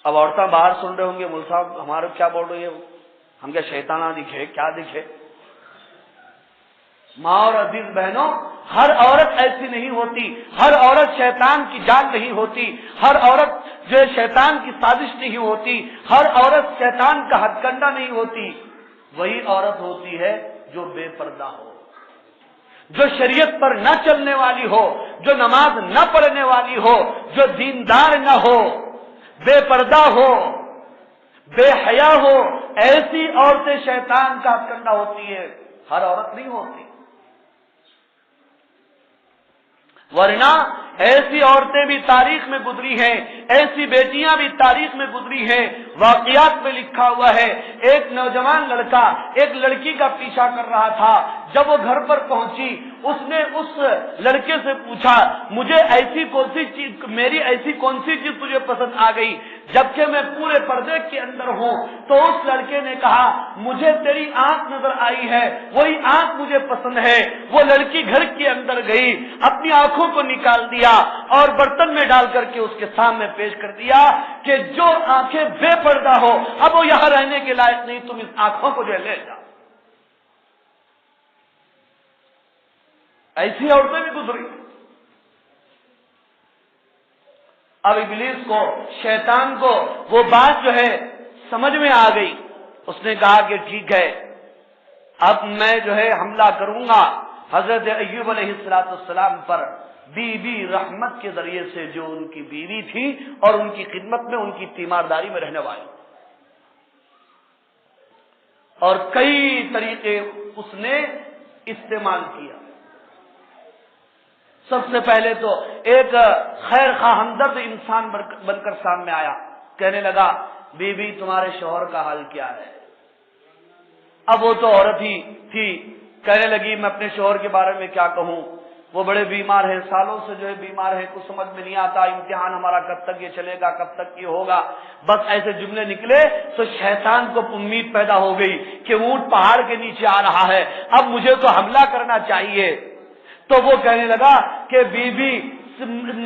[SPEAKER 1] اب عورتیں باہر سن رہے ہوں گے مول صاحب ہمارے کیا بول رہی ہے، ہم کیا شیطانہ دکھے، کیا دکھے؟ ماں اور عزیز بہنوں، ہر عورت ایسی نہیں ہوتی، ہر عورت شیطان کی جال نہیں ہوتی، ہر عورت جو شیطان کی سازش نہیں ہوتی، ہر عورت شیطان کا ہتھ کنڈا نہیں ہوتی۔ وہی عورت ہوتی ہے جو بے پردہ ہو، جو شریعت پر نہ چلنے والی ہو، جو نماز نہ پڑھنے والی ہو، جو دیندار نہ ہو، بے پردہ ہو، بے حیا ہو، ایسی عورتیں شیطان کا ہتھ کنڈا ہوتی ہے، ہر عورت نہیں ہوتی۔ ورنہ ایسی عورتیں بھی تاریخ میں گزری ہیں، ایسی بیٹیاں بھی تاریخ میں گزری ہیں۔ واقعات میں لکھا ہوا ہے ایک نوجوان لڑکا ایک لڑکی کا پیچھا کر رہا تھا، جب وہ گھر پر پہنچی اس نے اس لڑکے سے پوچھا مجھے ایسی کون سی چیز، میری ایسی کون سی چیز تجھے پسند آ گئی جبکہ میں پورے پردے کے اندر ہوں؟ تو اس لڑکے نے کہا مجھے تیری آنکھ نظر آئی ہے، وہی آنکھ مجھے پسند ہے۔ وہ لڑکی گھر کے اندر گئی، اپنی آنکھوں کو نکال دیا اور برتن میں ڈال کر کے اس کے سامنے پیش کر دیا کہ جو آنکھیں بے پردہ ہو اب وہ یہاں رہنے کے لائق نہیں، تم اس آنکھوں کو جو لے جاؤ۔ ایسی عورتیں بھی گزری۔ اب ابلیس کو، شیطان کو وہ بات جو ہے سمجھ میں آ گئی، اس نے کہا کہ ٹھیک ہے اب میں جو ہے حملہ کروں گا حضرت ایوب علیہ السلام پر، بی بی رحمت کے ذریعے سے جو ان کی بیوی تھی اور ان کی خدمت میں ان کی تیمارداری میں رہنے والی، اور کئی طریقے اس نے استعمال کیا۔ سب سے پہلے تو ایک خیر خواہ ہمدرد انسان بن کر سامنے آیا، کہنے لگا بی بی تمہارے شوہر کا حال کیا ہے؟ اب وہ تو عورت ہی تھی، کہنے لگی میں اپنے شوہر کے بارے میں کیا کہوں، وہ بڑے بیمار ہیں، سالوں سے جو ہے بیمار ہے، کچھ سمجھ میں نہیں آتا، امتحان ہمارا کب تک یہ چلے گا، کب تک یہ ہوگا، بس ایسے جملے نکلے تو شیطان کو امید پیدا ہو گئی کہ اونٹ پہاڑ کے نیچے آ رہا ہے، اب مجھے تو حملہ کرنا چاہیے۔ تو وہ کہنے لگا کہ بی بی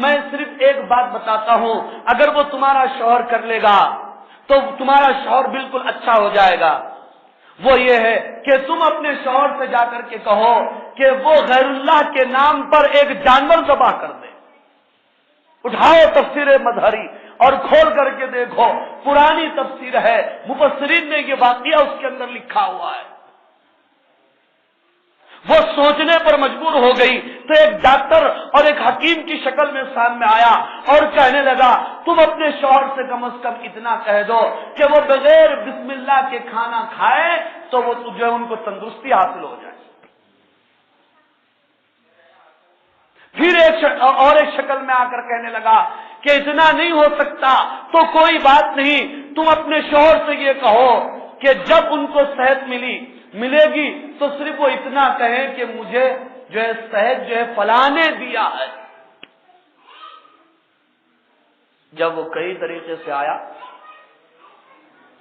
[SPEAKER 1] میں صرف ایک بات بتاتا ہوں، اگر وہ تمہارا شوہر کر لے گا تو تمہارا شوہر بالکل اچھا ہو جائے گا، وہ یہ ہے کہ تم اپنے شوہر سے جا کر کے کہو کہ وہ غیر اللہ کے نام پر ایک جانور ذبح کر دے۔ اٹھاؤ تفسیر مظہری اور کھول کر کے دیکھو، پرانی تفسیر ہے، مفسرین نے یہ واقعہ اس کے اندر لکھا ہوا ہے۔ وہ سوچنے پر مجبور ہو گئی تو ایک ڈاکٹر اور ایک حکیم کی شکل میں سامنے آیا اور کہنے لگا تم اپنے شوہر سے کم از کم اتنا کہہ دو کہ وہ بغیر بسم اللہ کے کھانا کھائے تو وہ جو ہے ان کو تندرستی حاصل ہو جائے۔ پھر ایک شکل میں آ کر کہنے لگا کہ اتنا نہیں ہو سکتا تو کوئی بات نہیں، تم اپنے شوہر سے یہ کہو کہ جب ان کو صحت ملے گی تو صرف وہ اتنا کہیں کہ مجھے جو ہے صحت جو ہے فلاں نے دیا ہے۔ جب وہ کئی طریقے سے آیا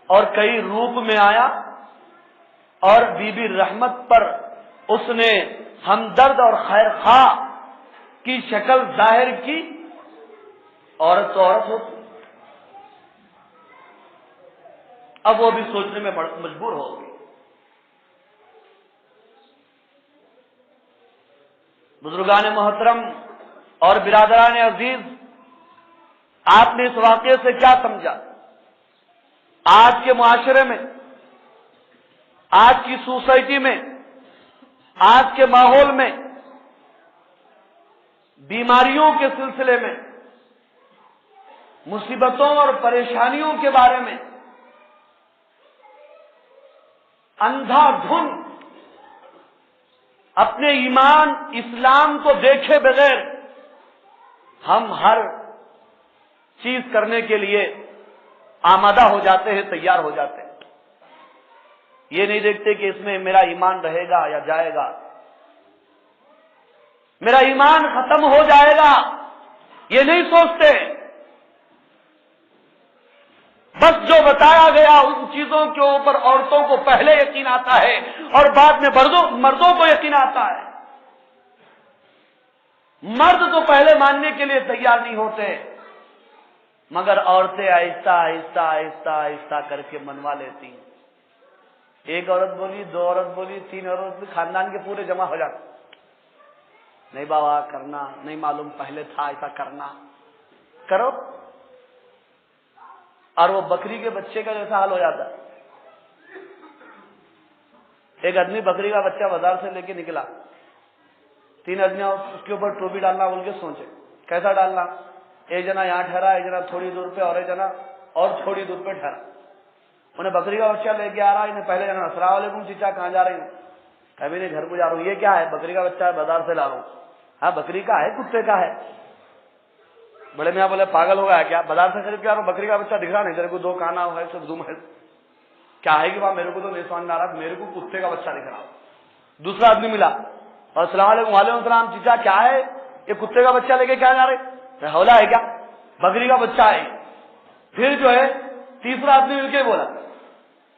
[SPEAKER 1] اور کئی روپ میں آیا اور بی بی رحمت پر اس نے ہمدرد اور خیر خواہ کی شکل ظاہر کی، عورت تو عورت ہوتی، اب وہ بھی سوچنے میں مجبور ہو گئی۔ بزرگان محترم اور برادران عزیز، آپ نے اس واقعے سے کیا سمجھا؟ آج کے معاشرے میں، آج کی سوسائٹی میں، آج کے ماحول میں بیماریوں کے سلسلے میں، مصیبتوں اور پریشانیوں کے بارے میں اندھا دھن اپنے ایمان اسلام کو دیکھے بغیر ہم ہر چیز کرنے کے لیے آمادہ ہو جاتے ہیں، تیار ہو جاتے ہیں۔ یہ نہیں دیکھتے کہ اس میں میرا ایمان رہے گا یا جائے گا، میرا ایمان ختم ہو جائے گا، یہ نہیں سوچتے۔ بس جو بتایا گیا ان چیزوں کے اوپر عورتوں کو پہلے یقین آتا ہے اور بعد میں مردوں کو یقین آتا ہے۔ مرد تو پہلے ماننے کے لیے تیار نہیں ہوتے، مگر عورتیں آہستہ آہستہ آہستہ آہستہ کر کے منوا لیتی ہیں۔ ایک عورت بولی، دو عورت بولی، تین عورت بھی، خاندان کے پورے جمع ہو جاتے۔ نہیں بابا کرنا نہیں معلوم، پہلے تھا ایسا کرنا، کرو، اور وہ بکری کے بچے کا جیسا حال ہو جاتا ہے۔ ایک آدمی بکری کا بچہ بازار سے لے کے نکلا، تین آدمی اس کے اوپر ٹوپی ڈالنا بول کے سوچے کیسا ڈالنا، ایک جنا یہاں ٹھہرا، ایک جنا تھوڑی دور پہ، اور ایک جنا اور تھوڑی دور پہ ٹھہرا۔ انہیں بکری کا بچہ لے کے آ رہا، انہیں پہلے جنا السلام علیکم چچا کہاں جا رہی ہوں؟ کبھی نہیں گھر کو جا رہا ہوں۔ یہ کیا ہے؟ بکری کا بچہ ہے، بازار سے لا رہا ہوں۔ ہاں بکری کا ہے کتے کا ہے؟ بڑے میاں بولے پاگل ہو گیا کیا؟ بازار سے خرید کے آ رہا ہوں، بکری کا بچہ دکھ رہا نہیں تیرے کو؟ دو کانا ہے، سب دم ہے، کیا ہے کہ وہاں میرے کو تو نہیں سمجھ آ رہا، میرے کو کتے کا بچہ دکھ رہا۔ دوسرا آدمی ملا اور السلام علیکم، وعلیکم السلام چچا کیا ہے؟ یہ کتے کا بچہ لے کے کیا جا رہے؟ ہولا ہے کیا؟ بکری کا بچہ ہے۔ پھر جو ہے تیسرا آدمی مل کے بولا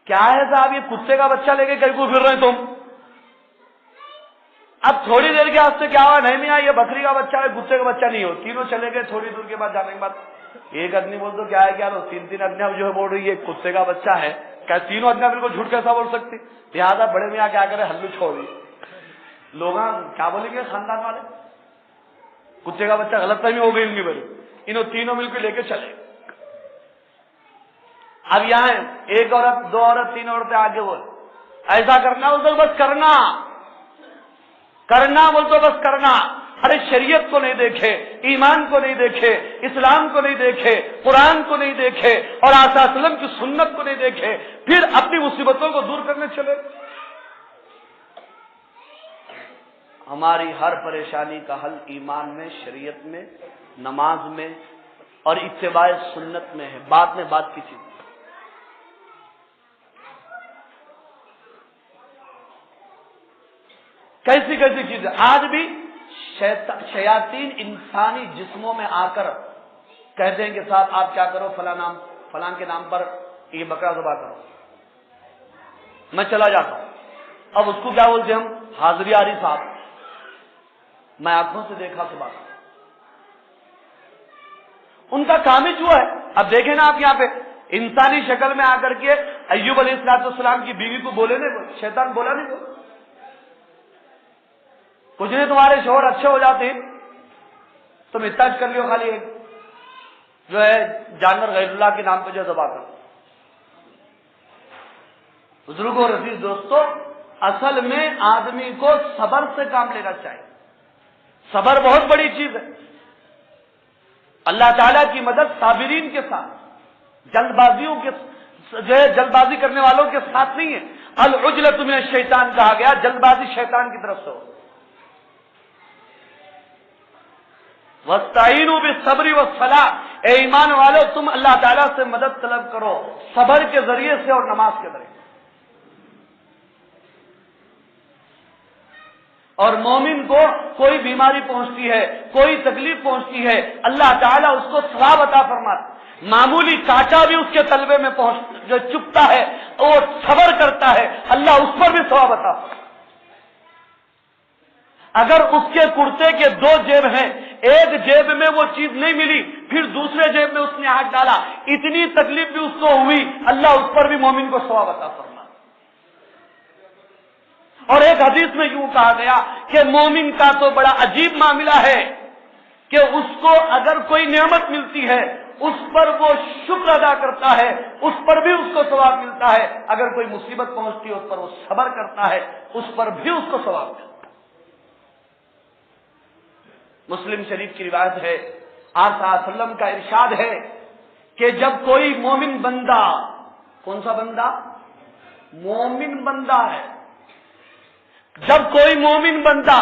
[SPEAKER 1] کیا ہے صاحب یہ کتے کا بچہ لے کے کہیں کو پھر رہے تم؟ اب تھوڑی دیر کے واسطے کیا ہوا؟ نہیں میاں یہ بکری کا بچہ ہے، کتے کا بچہ نہیں ہو۔ تینوں چلے گئے، تھوڑی دور کے بعد جانے کے بعد ایک آدمی بول تو کیا ہے کیا، تین آدمیاں جو ہے بول رہی ہے کتے کا بچہ ہے، کیا تینوں آدمیاں بالکل جھوٹ کیسا بول سکتی؟ لہٰذا بڑے میاں کیا کرے، ہلو چھوڑ دی، لوگ کیا بولیں گے خاندان والے، کتے کا بچہ، غلط فہمی ہو گئی ان کی بڑی، انہوں تینوں مل کے لے کے چلے۔ اب یہاں ایک عورت، دو عورت، تین عورتیں آگے بول ایسا کرنا، ادھر بس کرنا کرنا بول تو بس کرنا۔ ارے شریعت کو نہیں دیکھے، ایمان کو نہیں دیکھے، اسلام کو نہیں دیکھے، قرآن کو نہیں دیکھے اور آقا صلی اللہ علیہ وسلم کی سنت کو نہیں دیکھے، پھر اپنی مصیبتوں کو دور کرنے چلے۔ ہماری ہر پریشانی کا حل ایمان میں، شریعت میں، نماز میں اور اتباع سنت میں ہے، بعد میں بات کی چیز۔ کیسی کیسی چیزیں آج بھی شیاطین انسانی جسموں میں آ کر کہتے ہیں کہ صاحب آپ کیا کرو، فلاں کے نام پر یہ بکرا ذبح کرو، میں چلا جاتا ہوں۔ اب اس کو کیا بولتے ہم؟ حاضری آ رہی صاحب، میں آنکھوں سے دیکھا صبح کا، ان کا کام ہی جو ہے۔ اب دیکھیں نا آپ یہاں پہ انسانی شکل میں آ کر کے ایوب علیہ السلام کی بیوی کو بولے نہیں، شیطان بولا نہیں، بول کچھ نہیں، تمہارے شوہر اچھے ہو جاتے تم اتنا کر لیو، خالی ایک جو ہے جانور غیر اللہ کے نام پہ جو ذبح کرو۔ بزرگوں اور عزیز دوستو، اصل میں آدمی کو صبر سے کام لینا چاہیے. صبر بہت بڑی چیز ہے. اللہ تعالیٰ کی مدد صابرین کے ساتھ، جلد بازی کرنے والوں کے ساتھ نہیں ہے. العجلۃ من الشیطان کہا گیا، جلد بازی شیطان کی طرف سے ہو. وَاسْتَعِينُوا بِالصَّبْرِ وَالصَّلَاةِ، اے ایمان والو تم اللہ تعالیٰ سے مدد طلب کرو صبر کے ذریعے سے اور نماز کے ذریعے. اور مومن کو کوئی بیماری پہنچتی ہے، کوئی تکلیف پہنچتی ہے، اللہ تعالیٰ اس کو ثواب عطا فرماتا. معمولی کانٹا بھی اس کے تلوے میں جو چپتا ہے اور صبر کرتا ہے، اللہ اس پر بھی ثواب عطا فرماتا. اگر اس کے کرتے کے 2 جیب ہیں، ایک جیب میں وہ چیز نہیں ملی، پھر دوسرے جیب میں اس نے ہاتھ ڈالا، اتنی تکلیف بھی اس کو ہوئی، اللہ اس پر بھی مومن کو ثواب عطا فرماتا. اور ایک حدیث میں یوں کہا گیا کہ مومن کا تو بڑا عجیب معاملہ ہے کہ اس کو اگر کوئی نعمت ملتی ہے اس پر وہ شکر ادا کرتا ہے، اس پر بھی اس کو ثواب ملتا ہے. اگر کوئی مصیبت پہنچتی ہے اس پر وہ صبر کرتا ہے، اس پر بھی اس کو ثواب ملتا ہے. مسلم شریف کی روایت ہے، آپ صلی اللہ علیہ وسلم کا ارشاد ہے کہ جب کوئی مومن بندہ، کون سا بندہ؟ مومن بندہ ہے. جب کوئی مومن بندہ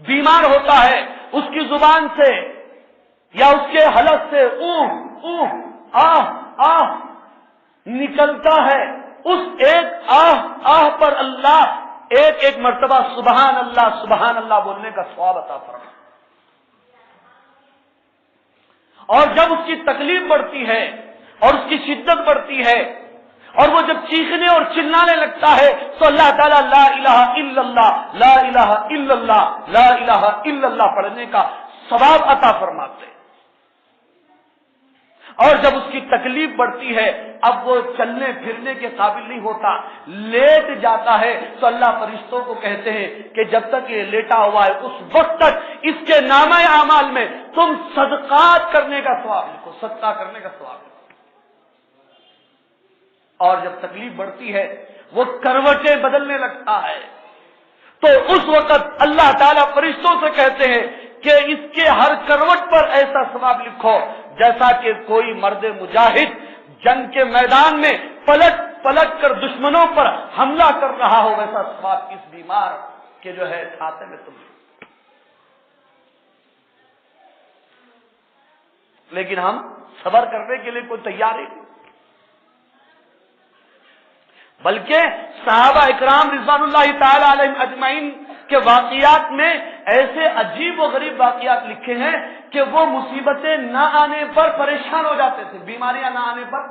[SPEAKER 1] بیمار ہوتا ہے، اس کی زبان سے یا اس کے حلق سے آہ نکلتا ہے، اس ایک آہ پر اللہ ایک مرتبہ سبحان اللہ بولنے کا ثواب عطا فرمائے. اور جب اس کی تکلیف بڑھتی ہے اور اس کی شدت بڑھتی ہے اور وہ جب چیخنے اور چلانے لگتا ہے تو اللہ تعالیٰ لا الہ الا اللہ لا الہ الا اللہ لا الہ الا اللہ پڑھنے کا ثواب عطا فرماتے ہیں. اور جب اس کی تکلیف بڑھتی ہے، اب وہ چلنے پھرنے کے قابل نہیں ہوتا، لیٹ جاتا ہے، تو اللہ فرشتوں کو کہتے ہیں کہ جب تک یہ لیٹا ہوا ہے اس وقت تک اس کے نامہ اعمال میں تم صدقات کرنے کا ثواب لکھو، صدقہ کرنے کا ثواب لکھو. اور جب تکلیف بڑھتی ہے وہ کروٹیں بدلنے لگتا ہے، تو اس وقت اللہ تعالیٰ فرشتوں سے کہتے ہیں کہ اس کے ہر کروٹ پر ایسا ثواب لکھو جیسا کہ کوئی مرد مجاہد جنگ کے میدان میں پلٹ کر دشمنوں پر حملہ کر رہا ہو، ویسا ثواب اس بیمار کے جو ہے کھاتے میں تم. لیکن ہم صبر کرنے کے لیے کوئی تیار ہی نہیں. بلکہ صحابہ اکرام رضوان اللہ تعالی علیہم اجمعین کے واقعات میں ایسے عجیب و غریب واقعات لکھے ہیں کہ وہ مصیبتیں نہ آنے پر پریشان ہو جاتے تھے، بیماریاں نہ آنے پر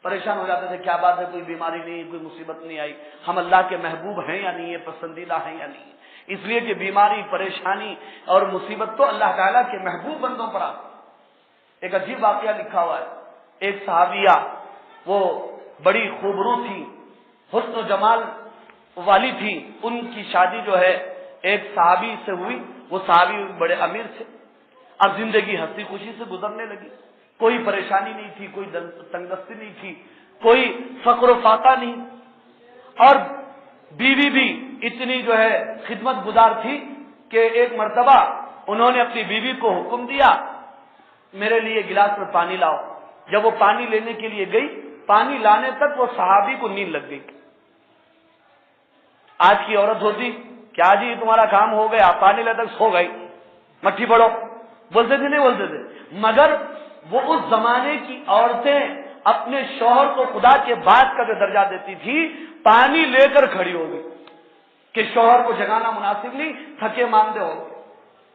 [SPEAKER 1] پریشان ہو جاتے تھے. کیا بات ہے، کوئی بیماری نہیں، کوئی مصیبت نہیں آئی، ہم اللہ کے محبوب ہیں یا نہیں ہے، پسندیدہ ہیں یا نہیں. اس لیے کہ بیماری، پریشانی اور مصیبت تو اللہ تعالیٰ کے محبوب بندوں پر آتی. ایک عجیب واقعہ لکھا ہوا ہے. ایک صحابیہ، وہ بڑی خوبرو تھی، حسن و جمال والی تھی. ان کی شادی جو ہے ایک صحابی سے ہوئی. وہ صحابی بڑے امیر تھے. اب زندگی ہنسی خوشی سے گزرنے لگی، کوئی پریشانی نہیں تھی، کوئی تنگدستی نہیں تھی، کوئی فقر و فاقہ نہیں. اور بیوی بھی اتنی جو ہے خدمت گزار تھی کہ ایک مرتبہ انہوں نے اپنی بیوی کو حکم دیا میرے لیے گلاس میں پانی لاؤ. جب وہ پانی لینے کے لیے گئی، پانی لانے تک وہ صحابی کو نیند لگ گئی. آج کی عورت ہوتی کیا جی تمہارا کام ہو گیا، پانی لے تک سو گئی، مٹھی پڑو، بولتے تھے نہیں بولتے تھے. مگر وہ اس زمانے کی عورتیں اپنے شوہر کو خدا کے بعد کا جو درجہ دیتی تھی، پانی لے کر کھڑی ہو گئی کہ شوہر کو جگانا مناسب نہیں، تھکے ماندے ہو گئے،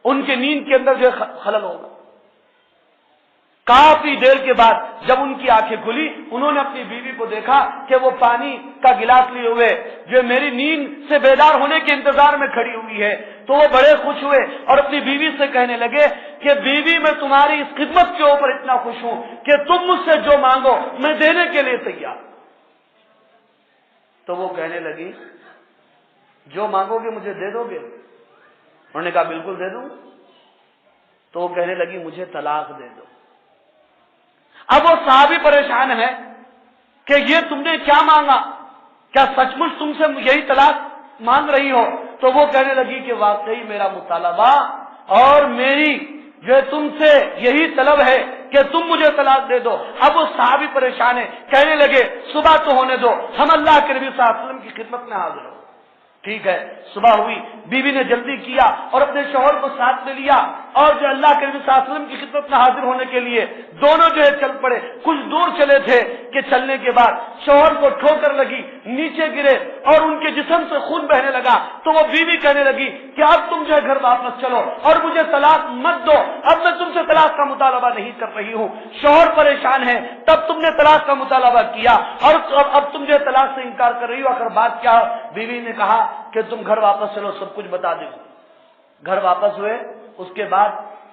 [SPEAKER 1] ان کے نیند کے اندر جو خلل ہوگا. کافی دیر کے بعد جب ان کی آنکھیں کھلی، انہوں نے اپنی بیوی کو دیکھا کہ وہ پانی کا گلاس لیے ہوئے جو میری نیند سے بیدار ہونے کے انتظار میں کھڑی ہوئی ہے. تو وہ بڑے خوش ہوئے اور اپنی بیوی سے کہنے لگے کہ بیوی میں تمہاری اس خدمت کے اوپر اتنا خوش ہوں کہ تم مجھ سے جو مانگو میں دینے کے لیے تیار. تو وہ کہنے لگی جو مانگو گے مجھے دے دو گے؟ انہوں نے کہا بالکل دے دوں. تو وہ کہنے لگی مجھے طلاق دے دو. اب وہ صحابی پریشان ہے کہ یہ تم نے کیا مانگا؟ کیا سچ مچ تم سے یہی طلاق مانگ رہی ہو؟ تو وہ کہنے لگی کہ واقعی میرا مطالبہ اور میری جو تم سے یہی طلب ہے کہ تم مجھے طلاق دے دو۔ اب وہ صحابی پریشان ہے، کہنے لگے صبح تو ہونے دو، ہم اللہ کے نبی صلی اللہ علیہ وسلم کی خدمت میں حاضر ہو۔ ٹھیک ہے، صبح ہوئی، بیوی نے جلدی کیا اور اپنے شوہر کو ساتھ میں لیا اور جو اللہ کے نبی صلی اللہ علیہ وسلم کی خدمت میں حاضر ہونے کے لیے دونوں جو ہے چل پڑے۔ کچھ دور چلے تھے کہ چلنے کے بعد شوہر کو ٹھوکر لگی، نیچے گرے اور ان کے جسم سے خون بہنے لگا، تو وہ بیوی کہنے لگی کہ اب تم جو ہے گھر واپس چلو اور مجھے طلاق مت دو، اب میں تم سے طلاق کا مطالبہ نہیں کر رہی ہوں۔ شوہر پریشان ہے، تب تم نے طلاق کا مطالبہ کیا اور اب تم جو ہے طلاق سے انکار کر رہی ہو، آخر بات کیا؟ بیوی نے کہا کہ تم گھر واپس چلو، سب کچھ بتا دیں۔ گھر واپس ہوئے، اس کے بعد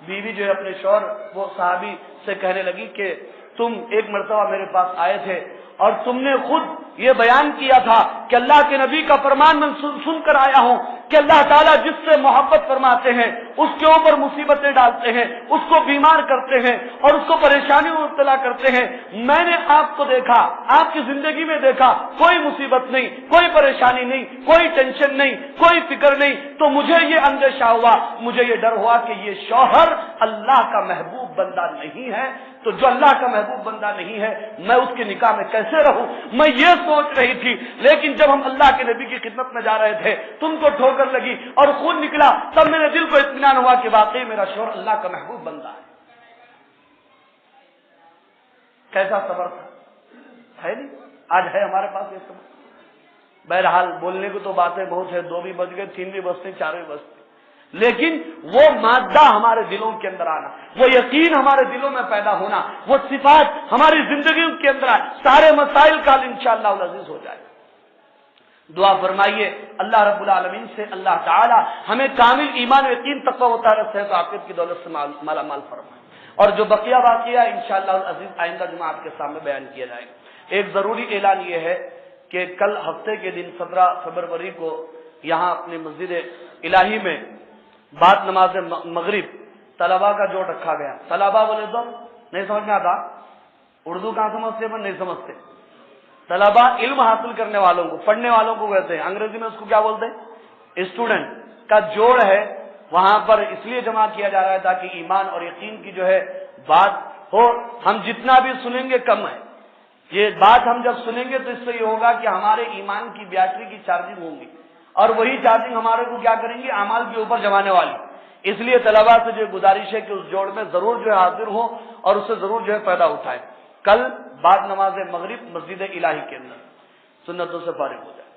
[SPEAKER 1] بیوی جو ہے اپنے شوہر وہ صحابی سے کہنے لگی کہ تم ایک مرتبہ میرے پاس آئے تھے اور تم نے خود یہ بیان کیا تھا کہ اللہ کے نبی کا فرمان میں سن کر آیا ہوں کہ اللہ تعالیٰ جس سے محبت فرماتے ہیں اس کے اوپر مصیبتیں ڈالتے ہیں، اس کو بیمار کرتے ہیں اور اس کو پریشانی میں مبتلا کرتے ہیں۔ میں نے آپ کو دیکھا، آپ کی زندگی میں دیکھا، کوئی مصیبت نہیں، کوئی پریشانی نہیں، کوئی ٹینشن نہیں، کوئی فکر نہیں، تو مجھے یہ اندیشہ ہوا، مجھے یہ ڈر ہوا کہ یہ شوہر اللہ کا محبوب بندہ نہیں ہے، تو جو اللہ کا محبوب بندہ نہیں ہے میں اس کے نکاح میں کیسے رہوں؟ میں یہ سوچ رہی تھی، لیکن جب ہم اللہ کے نبی کی خدمت میں جا رہے تھے تم کو ٹھوکر لگی اور خون نکلا، تب میرے دل کو اطمینان ہوا کہ واقعی میرا شوہر اللہ کا محبوب بندہ ہے۔ کیسا صبر تھا، ہے نہیں؟ آج ہے ہمارے پاس یہ صبر؟ بہرحال بولنے کو تو باتیں بہت ہے، 2 بھی بج گئے، 3 بھی بجتے، 4 بھی بجتے، لیکن وہ مادہ ہمارے دلوں کے اندر آنا، وہ یقین ہمارے دلوں میں پیدا ہونا، وہ صفات ہماری زندگی کے اندر آئے، سارے مسائل کا حل انشاءاللہ العزیز ہو جائے۔ دعا فرمائیے اللہ رب العالمین سے اللہ تعالی ہمیں کامل ایمان و یقین تقوی و طاعت صحت و عافیت کی دولت سے مالا مال فرمائے، اور جو بقیہ واقعہ انشاءاللہ العزیز آئندہ جمعہ آپ کے سامنے بیان کیا جائے گا۔ ایک ضروری اعلان یہ ہے کہ کل ہفتے کے دن 17 فروری کو یہاں اپنی مسجد الہی میں بعد نماز مغرب طلباء کا جوڑ رکھا گیا۔ طلباء بولے تو نہیں سمجھ میں آتا، اردو کہاں سمجھتے ہیں؟ نہیں سمجھتے۔ طلباء علم حاصل کرنے والوں کو، پڑھنے والوں کو کہتے ہیں، انگریزی میں اس کو کیا بولتے ہیں؟ اسٹوڈنٹ کا جوڑ ہے، وہاں پر اس لیے جمع کیا جا رہا ہے تاکہ ایمان اور یقین کی جو ہے بات ہو۔ ہم جتنا بھی سنیں گے کم ہے، یہ بات ہم جب سنیں گے تو اس سے یہ ہوگا کہ ہمارے ایمان کی بیٹری کی چارجنگ ہوں گی، اور وہی چارجنگ ہمارے کو کیا کریں گے؟ اعمال کے اوپر جمانے والی۔ اس لیے طلباء سے جو گزارش ہے کہ اس جوڑ میں ضرور جو ہے حاضر ہو اور اسے ضرور جو ہے فائدہ اٹھائے۔ کل بعد نماز مغرب مسجد الہی کے اندر سنتوں سے فارغ ہو جائے۔